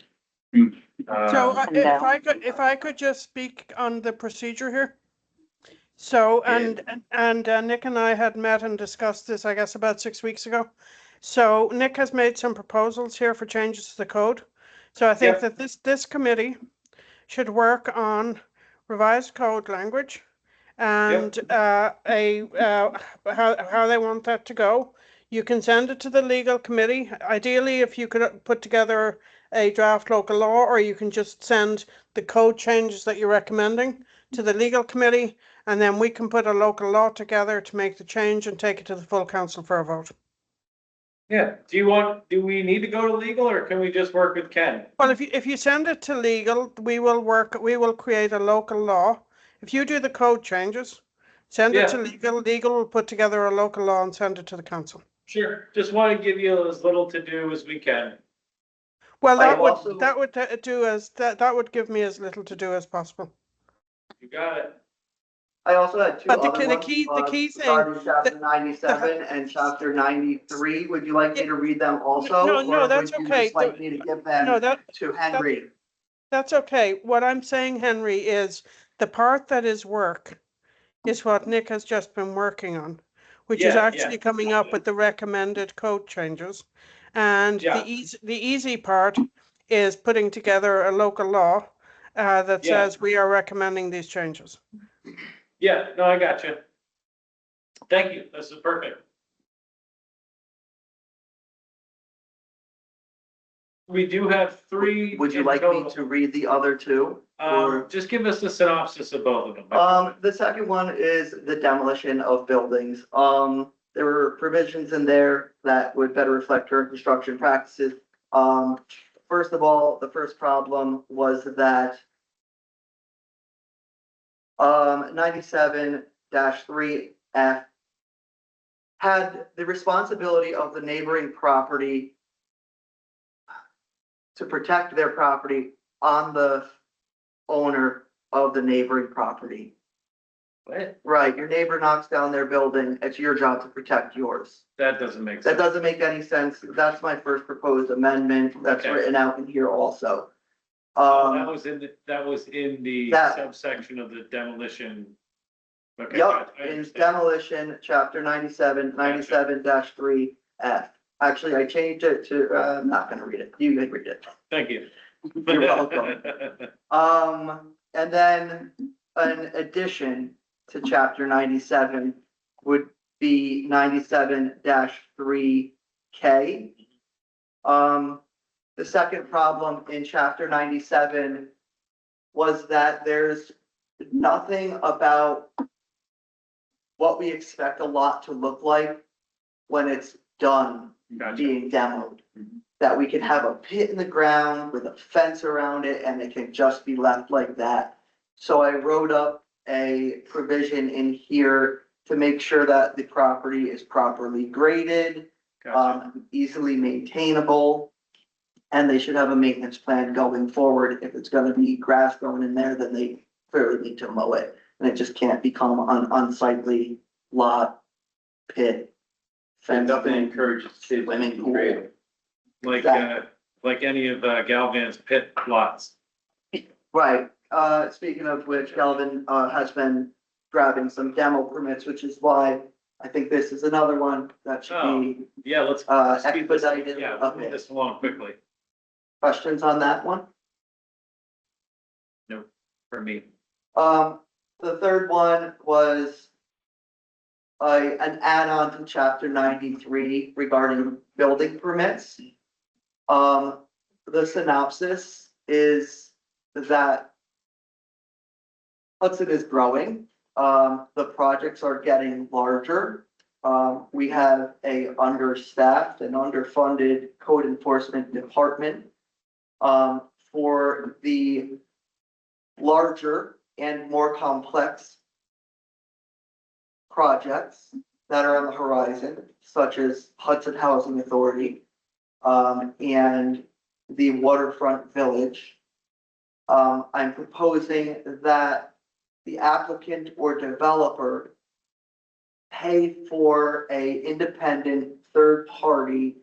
[SPEAKER 10] So
[SPEAKER 1] Um,
[SPEAKER 10] if I could just speak on the procedure here. So, and Nick and I had met and discussed this, I guess, about 6 weeks ago. So Nick has made some proposals here for changes to the code. So I think that this committee should work on revised code language and how they want that to go. You can send it to the legal committee. Ideally, if you could put together a draft local law, or you can just send the code changes that you're recommending to the legal committee, and then we can put a local law together to make the change and take it to the full council for a vote.
[SPEAKER 1] Yeah, do we need to go to legal or can we just work with Ken?
[SPEAKER 10] Well, if you send it to legal, we will create a local law. If you do the code changes, send it to legal, legal will put together a local law and send it to the council.
[SPEAKER 1] Sure, just want to give you as little to do as we can.
[SPEAKER 10] Well,
[SPEAKER 5] I
[SPEAKER 10] that would,
[SPEAKER 5] also-
[SPEAKER 10] that would do as, that would give me as little to do as possible.
[SPEAKER 1] You got it.
[SPEAKER 5] I also had two
[SPEAKER 10] But the
[SPEAKER 5] other
[SPEAKER 10] key- the
[SPEAKER 5] ones,
[SPEAKER 10] key- the key thing-
[SPEAKER 5] regarding chapter 97 and chapter 93. Would you like me to read them also?
[SPEAKER 10] No,
[SPEAKER 5] or
[SPEAKER 10] that's
[SPEAKER 5] would you
[SPEAKER 10] okay.
[SPEAKER 5] just like me to give
[SPEAKER 10] No,
[SPEAKER 5] them to Henry?
[SPEAKER 10] that's okay. What I'm saying, Henry, is the part that is work is what Nick has just been working on, which is
[SPEAKER 1] Yeah,
[SPEAKER 10] actually coming up with the recommended code changes. And
[SPEAKER 1] Yeah.
[SPEAKER 10] the easy part is putting together a local law that
[SPEAKER 1] Yeah.
[SPEAKER 10] says we are recommending these changes.
[SPEAKER 1] Yeah, no, I got you. Thank you, this is perfect. We do have three.
[SPEAKER 5] Would you
[SPEAKER 1] in
[SPEAKER 5] like me
[SPEAKER 1] total.
[SPEAKER 5] to read the other two? Or-
[SPEAKER 1] Just give us the synopsis of both of them.
[SPEAKER 5] The second one is the demolition of buildings. There were provisions in there that would better reflect current construction practices. First of all, the first problem was that 97-3F had the responsibility of the neighboring property to protect their property on the owner of the neighboring property.
[SPEAKER 1] What?
[SPEAKER 5] Right, your neighbor knocks down their building, it's your job to protect yours.
[SPEAKER 1] That doesn't make
[SPEAKER 5] That
[SPEAKER 1] sense.
[SPEAKER 5] doesn't make any sense. That's my first proposed amendment. That's
[SPEAKER 1] Okay.
[SPEAKER 5] written out in here also.
[SPEAKER 1] That was in the
[SPEAKER 5] that-
[SPEAKER 1] subsection of the demolition. Okay,
[SPEAKER 5] Yup,
[SPEAKER 1] I
[SPEAKER 5] in
[SPEAKER 1] understand.
[SPEAKER 5] demolition, chapter 97-3F. Actually, I changed it to, I'm not gonna read it. You can read it.
[SPEAKER 1] Thank you.
[SPEAKER 5] You're welcome. And then an addition to chapter 97 would be 97-3K. The second problem in chapter 97 was that there's nothing about what we expect a lot to look like when it's done
[SPEAKER 1] Gotcha.
[SPEAKER 5] being demoed. That we could have a pit in the ground with a fence around it and it can just be left like that. So I wrote up a provision in here to make sure that the property is properly graded,
[SPEAKER 1] Gotcha.
[SPEAKER 5] easily maintainable. And they should have a maintenance plan going forward. If it's gonna be grass growing in there, then they clearly need to mow it. And it just can't become an unsightly lot, pit.
[SPEAKER 11] And
[SPEAKER 5] Fence.
[SPEAKER 11] nothing encourages kids to be creative.
[SPEAKER 1] Like any of Galvan's pit lots.
[SPEAKER 5] Right, speaking of which, Galvin, has been grabbing some demo permits, which is why I think this is another one that should be,
[SPEAKER 1] Yeah, let's. speed this-
[SPEAKER 5] expedited.
[SPEAKER 1] Yeah,
[SPEAKER 5] a
[SPEAKER 1] move
[SPEAKER 5] bit.
[SPEAKER 1] this along quickly
[SPEAKER 5] Questions on that one?
[SPEAKER 1] for me.
[SPEAKER 5] The third one was an add-on to chapter 93 regarding building permits. The synopsis is that Hudson is growing. The projects are getting larger. We have a understaffed and underfunded code enforcement department. For the larger and more complex projects that are on the horizon, such as Hudson Housing Authority, and the waterfront village. I'm proposing that the applicant or developer pay for a independent third party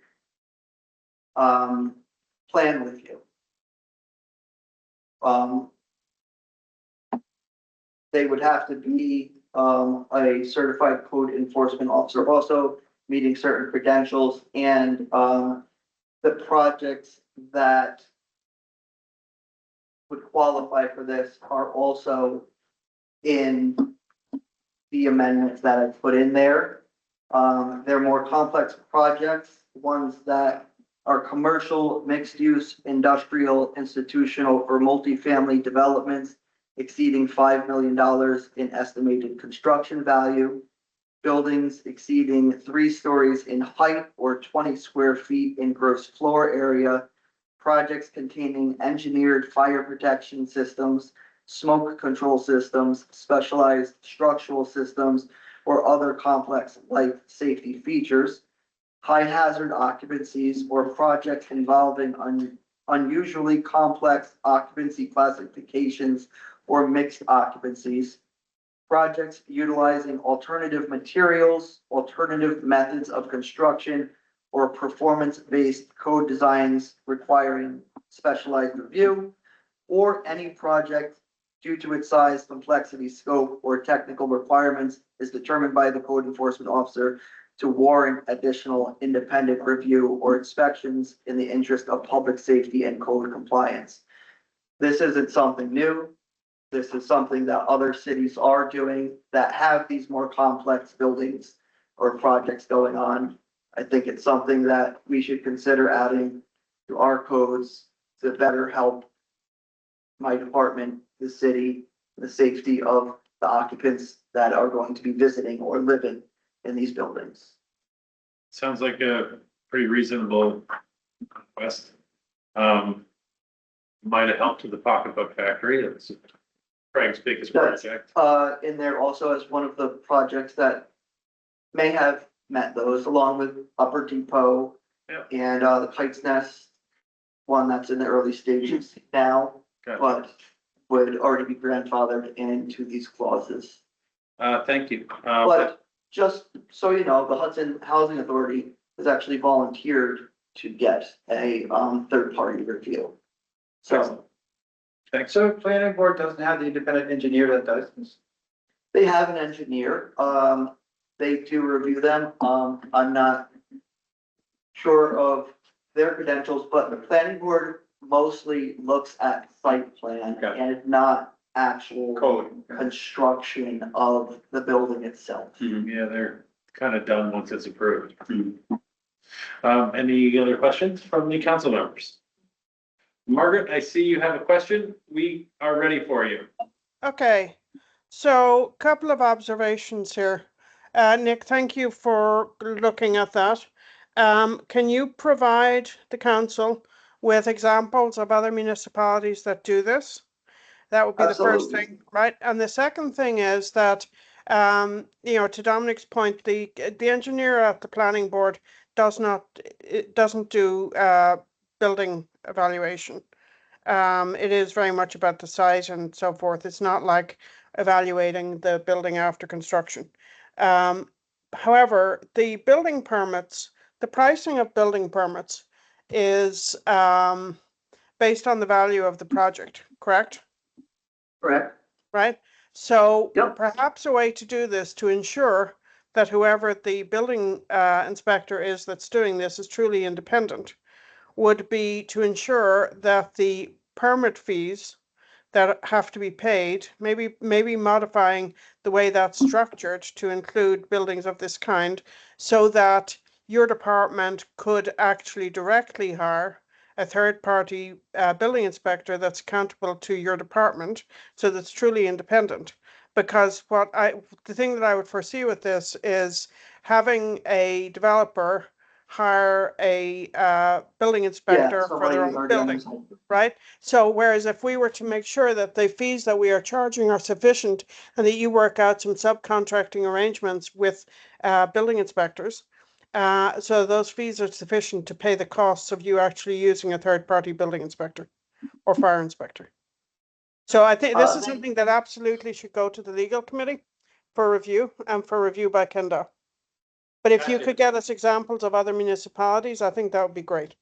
[SPEAKER 5] plan review. They would have to be a certified code enforcement officer, also meeting certain credentials, and the projects that would qualify for this are also in the amendments that I put in there. They're more complex projects, ones that are commercial, mixed-use, industrial, institutional, or multifamily developments exceeding $5 million in estimated construction value. Buildings exceeding 3 stories in height or 20 square feet in gross floor area. Projects containing engineered fire protection systems, smoke control systems, specialized structural systems, or other complex life safety features. High hazard occupancies or projects involving unusually complex occupancy classifications or mixed occupancies. Projects utilizing alternative materials, alternative methods of construction, or performance-based code designs requiring specialized review, or any project due to its size, complexity, scope, or technical requirements is determined by the code enforcement officer to warrant additional independent review or inspections in the interest of public safety and code compliance. This isn't something new. This is something that other cities are doing that have these more complex buildings or projects going on. I think it's something that we should consider adding to our codes to better help my department, the city, the safety of the occupants that are going to be visiting or living in these buildings.
[SPEAKER 1] Sounds like a pretty reasonable request. Might have helped with the pocketbook factory. That's Craig's biggest project.
[SPEAKER 5] In there also as one of the projects that may have met those, along with Upper Depot.
[SPEAKER 1] Yeah.
[SPEAKER 5] And the Kite's Nest, one that's in the early stages now,
[SPEAKER 1] Gotcha.
[SPEAKER 5] but would already be grandfathered into these clauses.
[SPEAKER 1] Thank you.
[SPEAKER 5] But just so you know, the Hudson Housing Authority has actually volunteered to get a third-party review. So
[SPEAKER 1] Thanks.
[SPEAKER 6] So planning board doesn't have the independent engineer that does this.
[SPEAKER 5] they have an engineer, they do review them, I'm not sure of their credentials, but the planning board mostly looks at site plan
[SPEAKER 6] Okay.
[SPEAKER 5] and not actual
[SPEAKER 6] Code.
[SPEAKER 5] construction of the building itself.
[SPEAKER 1] Yeah, they're kind of done once it's approved. Any other questions from the council members? Margaret, I see you have a question. We are ready for you.
[SPEAKER 10] Okay, so couple of observations here. Nick, thank you for looking at that. Can you provide the council with examples of other municipalities that do this? That would be the first
[SPEAKER 5] Absolutely.
[SPEAKER 10] thing, right? And the second thing is that, you know, to Dominic's point, the engineer at the planning board doesn't do building evaluation. It is very much about the site and so forth. It's not like evaluating the building after construction. However, the building permits, the pricing of building permits is based on the value of the project, correct?
[SPEAKER 5] Correct?
[SPEAKER 10] Right? So
[SPEAKER 5] Yep.
[SPEAKER 10] perhaps a way to do this to ensure that whoever the building inspector is that's doing this is truly independent would be to ensure that the permit fees that have to be paid, maybe modifying the way that's structured to include buildings of this kind, so that your department could actually directly hire a third-party building inspector that's accountable to your department, so that's truly independent. Because the thing that I would foresee with this is having a developer hire a building inspector
[SPEAKER 5] Yeah,
[SPEAKER 10] for
[SPEAKER 5] somebody
[SPEAKER 10] their
[SPEAKER 5] who's
[SPEAKER 10] own
[SPEAKER 5] already on
[SPEAKER 10] building,
[SPEAKER 5] this whole-
[SPEAKER 10] right? So whereas if we were to make sure that the fees that we are charging are sufficient and that you work out some subcontracting arrangements with building inspectors, so those fees are sufficient to pay the costs of you actually using a third-party building inspector or fire inspector. So I think this is something that absolutely should go to the legal committee for review and for review by KENDA. But if you
[SPEAKER 1] Gotcha.
[SPEAKER 10] could get us examples of other municipalities, I think that would be great.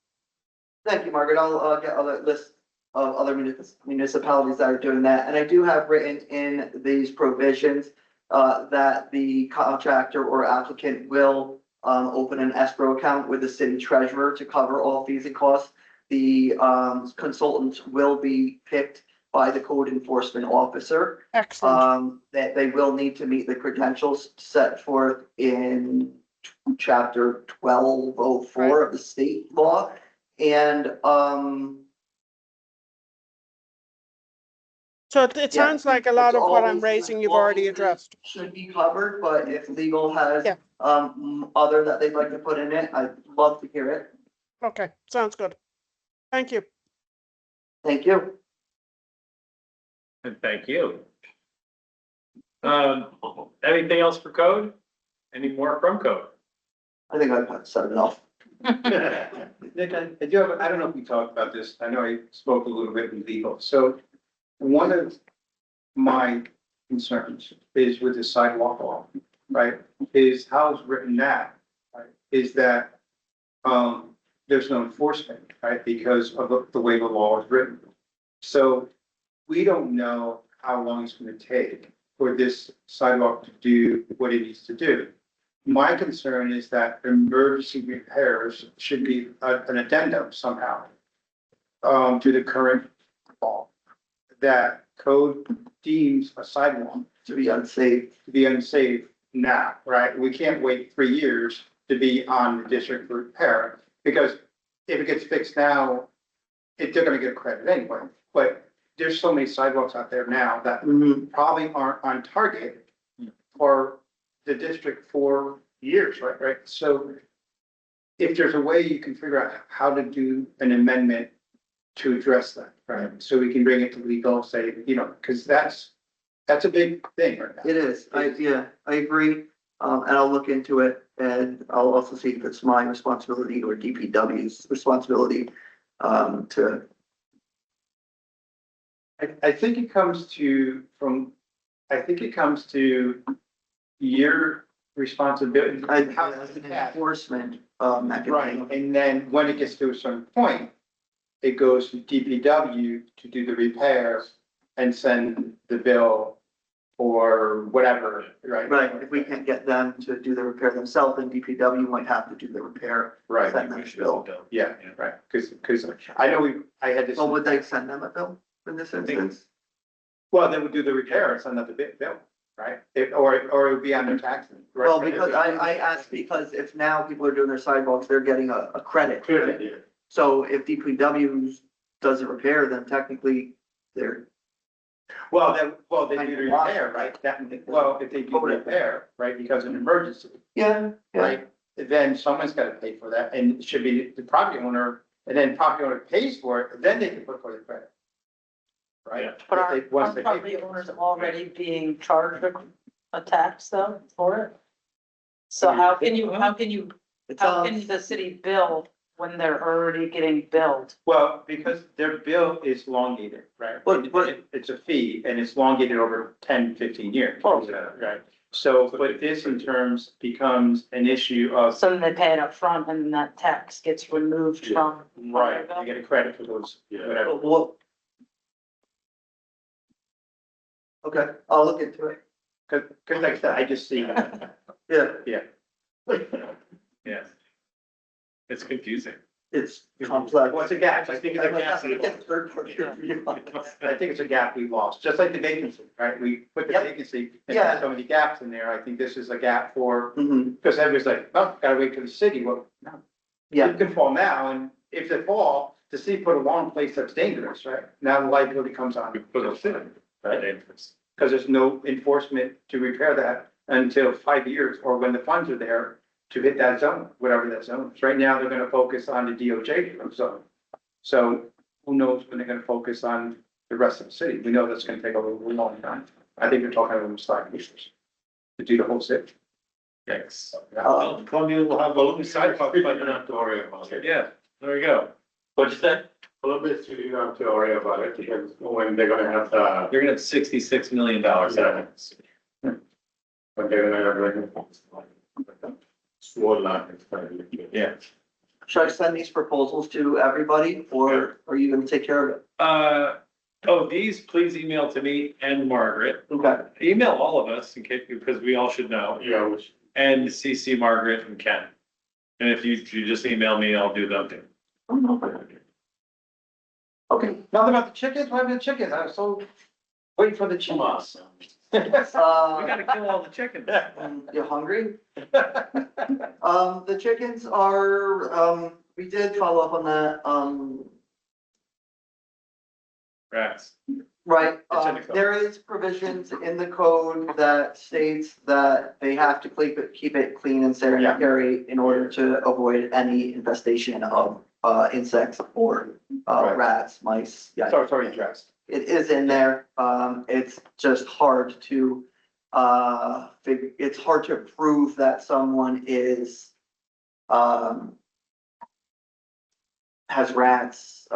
[SPEAKER 5] Thank you, Margaret. I'll get other list of other municipalities that are doing that. And I do have written in these provisions that the contractor or applicant will open an escrow account with the city treasurer to cover all fees and costs. The consultant will be picked by the code enforcement officer.
[SPEAKER 10] Excellent.
[SPEAKER 5] That they will need to meet the credentials set forth in chapter 1204 of the state law. And,
[SPEAKER 10] So it
[SPEAKER 5] yeah.
[SPEAKER 10] sounds like a lot of what I'm
[SPEAKER 5] All-
[SPEAKER 10] raising you've
[SPEAKER 5] all
[SPEAKER 10] already
[SPEAKER 5] this
[SPEAKER 10] addressed.
[SPEAKER 5] Should be covered, but if legal has,
[SPEAKER 10] Yeah.
[SPEAKER 5] other that they'd like to put in it, I'd love to hear it.
[SPEAKER 10] Okay, sounds good. Thank you.
[SPEAKER 5] Thank you.
[SPEAKER 1] And thank you. Anything else for code? Any more from code?
[SPEAKER 5] I think I've said enough.
[SPEAKER 6] Nick, I do have, I don't know if we talked about this, I know I spoke a little bit in legal, so one of my concerns is with the sidewalk law, right? Is how it's written now, right? Is that, there's no enforcement, right? Because of the way the law is written. So we don't know how long it's gonna take for this sidewalk to do what it needs to do. My concern is that emergency repairs should be an addendum somehow to the current law. That code deems a sidewalk
[SPEAKER 5] To be unsafe.
[SPEAKER 6] to be unsafe now, right? We can't wait 3 years to be on the district repair, because if it gets fixed now, they're gonna get credit anyway. But there's so many sidewalks out there now that
[SPEAKER 5] Mhm.
[SPEAKER 6] probably aren't on target for the district for years, right? So if there's a way you can figure out how to do an amendment to address that, right? So we can bring it to legal, say, because that's a big thing right now.
[SPEAKER 5] It is. I agree. And I'll look into it, and I'll also see if it's my responsibility or DPW's responsibility, to,
[SPEAKER 6] I think it comes to your responsibility. how
[SPEAKER 5] as an
[SPEAKER 6] to act.
[SPEAKER 5] enforcement,
[SPEAKER 6] Right,
[SPEAKER 5] mechanism.
[SPEAKER 6] and then when it gets to a certain point, it goes to DPW to do the repair and send the bill or whatever, right?
[SPEAKER 5] Right, if we can't get them to do the repair themselves, then DPW might have to do the repair.
[SPEAKER 6] Right,
[SPEAKER 5] Send them a bill.
[SPEAKER 6] yeah, right, because I know I had this.
[SPEAKER 5] Well, would they send them a bill in this instance?
[SPEAKER 6] Well, they would do the repair and send out the bill, right? Or it would be on their taxes. right?
[SPEAKER 5] Well, because I asked because if now people are doing their sidewalks, they're getting a credit. So if DPW does a repair, then technically they're,
[SPEAKER 6] Well, they do the repair, right? If they do the repair, right, because of an emergency,
[SPEAKER 5] yeah, yeah.
[SPEAKER 6] right? Then someone's gotta pay for that, and it should be the property owner, and then property owner pays for it, then they can put for the credit. Right?
[SPEAKER 7] But
[SPEAKER 6] If they- once
[SPEAKER 7] are
[SPEAKER 6] they pay
[SPEAKER 7] property
[SPEAKER 6] for it.
[SPEAKER 7] owners already being charged a tax though for it? So how can
[SPEAKER 5] It's,
[SPEAKER 7] the city bill when they're already getting billed?
[SPEAKER 6] Well, because their bill is elongated, right?
[SPEAKER 5] But-
[SPEAKER 6] It's a fee and it's elongated over 10, 15 years.
[SPEAKER 7] Oh.
[SPEAKER 6] Right? So, but this in terms becomes an issue of,
[SPEAKER 7] So then they pay it up front and that tax gets removed from.
[SPEAKER 6] right, you get a credit for those, whatever.
[SPEAKER 5] what? Okay, I'll look into it.
[SPEAKER 6] Cause like I said, I just see,
[SPEAKER 5] Yeah,
[SPEAKER 1] Yes. It's confusing.
[SPEAKER 5] it's complex.
[SPEAKER 6] what's a gap? I think it's a gap.
[SPEAKER 5] Third party review on this.
[SPEAKER 6] I think it's a gap we lost, just like the vacancy, right? We put the
[SPEAKER 5] Yep.
[SPEAKER 6] vacancy, and
[SPEAKER 5] Yeah.
[SPEAKER 6] there's so many gaps in there. I think this is a gap for,
[SPEAKER 5] Mhm.
[SPEAKER 6] because everybody's like, oh, gotta wait for the city. Well, no.
[SPEAKER 5] Yeah,
[SPEAKER 6] It can fall now, and if they fall, the city put a law in place that's dangerous, right? Now the liability comes on
[SPEAKER 1] For
[SPEAKER 6] the
[SPEAKER 1] the
[SPEAKER 6] city, right?
[SPEAKER 1] dangerous.
[SPEAKER 6] Because there's no enforcement to repair that until 5 years, or when the funds are there to hit that zone, whatever that zone is. Right now, they're gonna focus on the DOJ zone. So who knows when they're gonna focus on the rest of the city? We know that's gonna take a little long time. I think they're talking about almost 5 years to do the whole city.
[SPEAKER 1] Yes.
[SPEAKER 5] Uh,
[SPEAKER 1] Columbia will have a little sidewalk, but you don't have to worry about it. Yeah, there we go. What'd you say?
[SPEAKER 9] Columbus, you don't have to worry about it, because when they're gonna have the,
[SPEAKER 1] You're gonna have $66 million out of it.
[SPEAKER 9] when they're gonna have small lot. It's gonna be-
[SPEAKER 1] Yeah.
[SPEAKER 5] should I send these proposals to everybody, or are you gonna take care of it?
[SPEAKER 1] These, please email to me and Margaret.
[SPEAKER 5] Okay,
[SPEAKER 1] Email all of us in case, because we all should know.
[SPEAKER 9] Yeah, which,
[SPEAKER 1] And CC Margaret and Ken. And if you just email me, I'll do them too.
[SPEAKER 6] Okay, nothing about the chickens, what happened to the chickens? I was so waiting for the chickens.
[SPEAKER 1] We gotta kill all the chickens.
[SPEAKER 5] You hungry? The chickens are, we did follow up on that,
[SPEAKER 1] Rats.
[SPEAKER 5] right,
[SPEAKER 1] It's in the code.
[SPEAKER 5] there is provisions in the code that states that they have to keep it clean and sanitary in order to avoid any infestation of, insects or,
[SPEAKER 6] Right.
[SPEAKER 5] rats, mice, yeah.
[SPEAKER 6] Sorry, addressed.
[SPEAKER 5] It is in there, it's just hard to, it's hard to prove that someone is, has rats,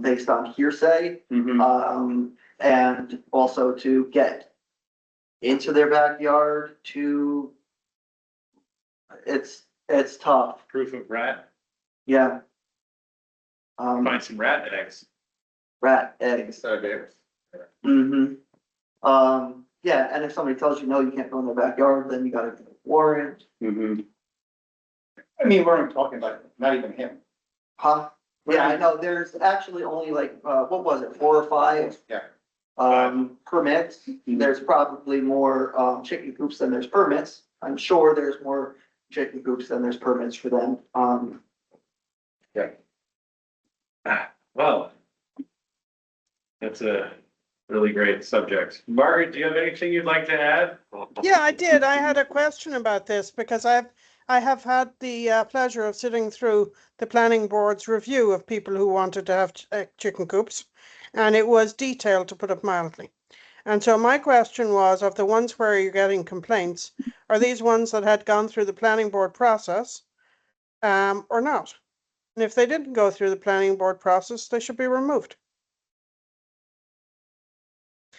[SPEAKER 5] based on hearsay, and also to get into their backyard it's tough,
[SPEAKER 1] Proof of rat,
[SPEAKER 5] yeah.
[SPEAKER 1] find some rat eggs.
[SPEAKER 5] Rat eggs.
[SPEAKER 9] Okay.
[SPEAKER 5] Mm-hmm. Yeah, and if somebody tells you, no, you can't go in their backyard, then you gotta get a warrant.
[SPEAKER 6] I mean, we're only talking about, not even him.
[SPEAKER 5] Huh? Yeah, I know, there's actually only like, what was it, 4 or 5?
[SPEAKER 6] Yeah.
[SPEAKER 5] Permits. There's probably more, chicken coops than there's permits. I'm sure there's more chicken coops than there's permits for them.
[SPEAKER 1] Well, that's a really great subject. Margaret, do you have anything you'd like to add?
[SPEAKER 10] Yeah, I did. I had a question about this because I have had the pleasure of sitting through the planning board's review of people who wanted to have chicken coops, and it was detailed, to put it mildly. And so my question was, of the ones where you're getting complaints, are these ones that had gone through the planning board process, or not? And if they didn't go through the planning board process, they should be removed.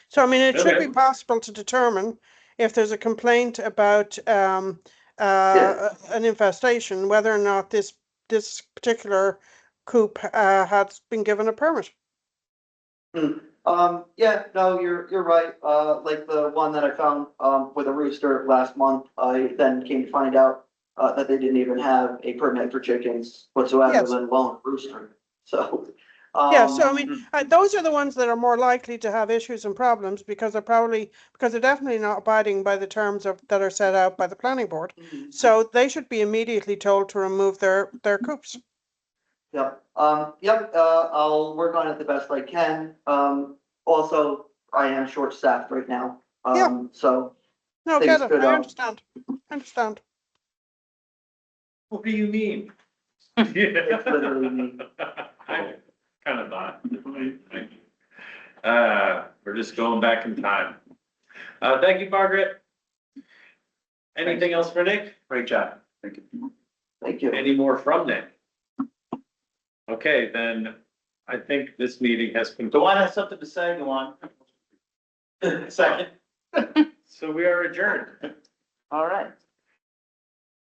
[SPEAKER 10] So, I mean, it should be
[SPEAKER 1] Okay.
[SPEAKER 10] possible to determine if there's a complaint about an infestation, whether or not this particular coop has been given a permit.
[SPEAKER 5] Yeah, no, you're right. Like the one that I found, with a rooster last month, I then came to find out, that they didn't even have a permit for chickens whatsoever,
[SPEAKER 10] Yes.
[SPEAKER 5] let alone a rooster. So,
[SPEAKER 10] Yeah, so I mean, those are the ones that are more likely to have issues and problems because they're definitely not abiding by the terms that are set out by the planning board. So they should be immediately told to remove their coops.
[SPEAKER 5] Yep, I'll work on it the best I can. Also, I am short-staffed right now.
[SPEAKER 10] Yeah.
[SPEAKER 5] So,
[SPEAKER 10] No,
[SPEAKER 5] Things
[SPEAKER 10] get it.
[SPEAKER 5] could,
[SPEAKER 10] I understand.
[SPEAKER 1] What do you mean?
[SPEAKER 5] it's literally me.
[SPEAKER 1] I kind of thought. We're just going back in time. Thank you, Margaret. Anything else for Nick?
[SPEAKER 11] Great job. Thank you.
[SPEAKER 5] Thank you.
[SPEAKER 1] Any more from Nick? Okay, then I think this meeting has been.
[SPEAKER 6] Dewan has something to say, Dewan. Second.
[SPEAKER 1] So we are adjourned.
[SPEAKER 6] All right.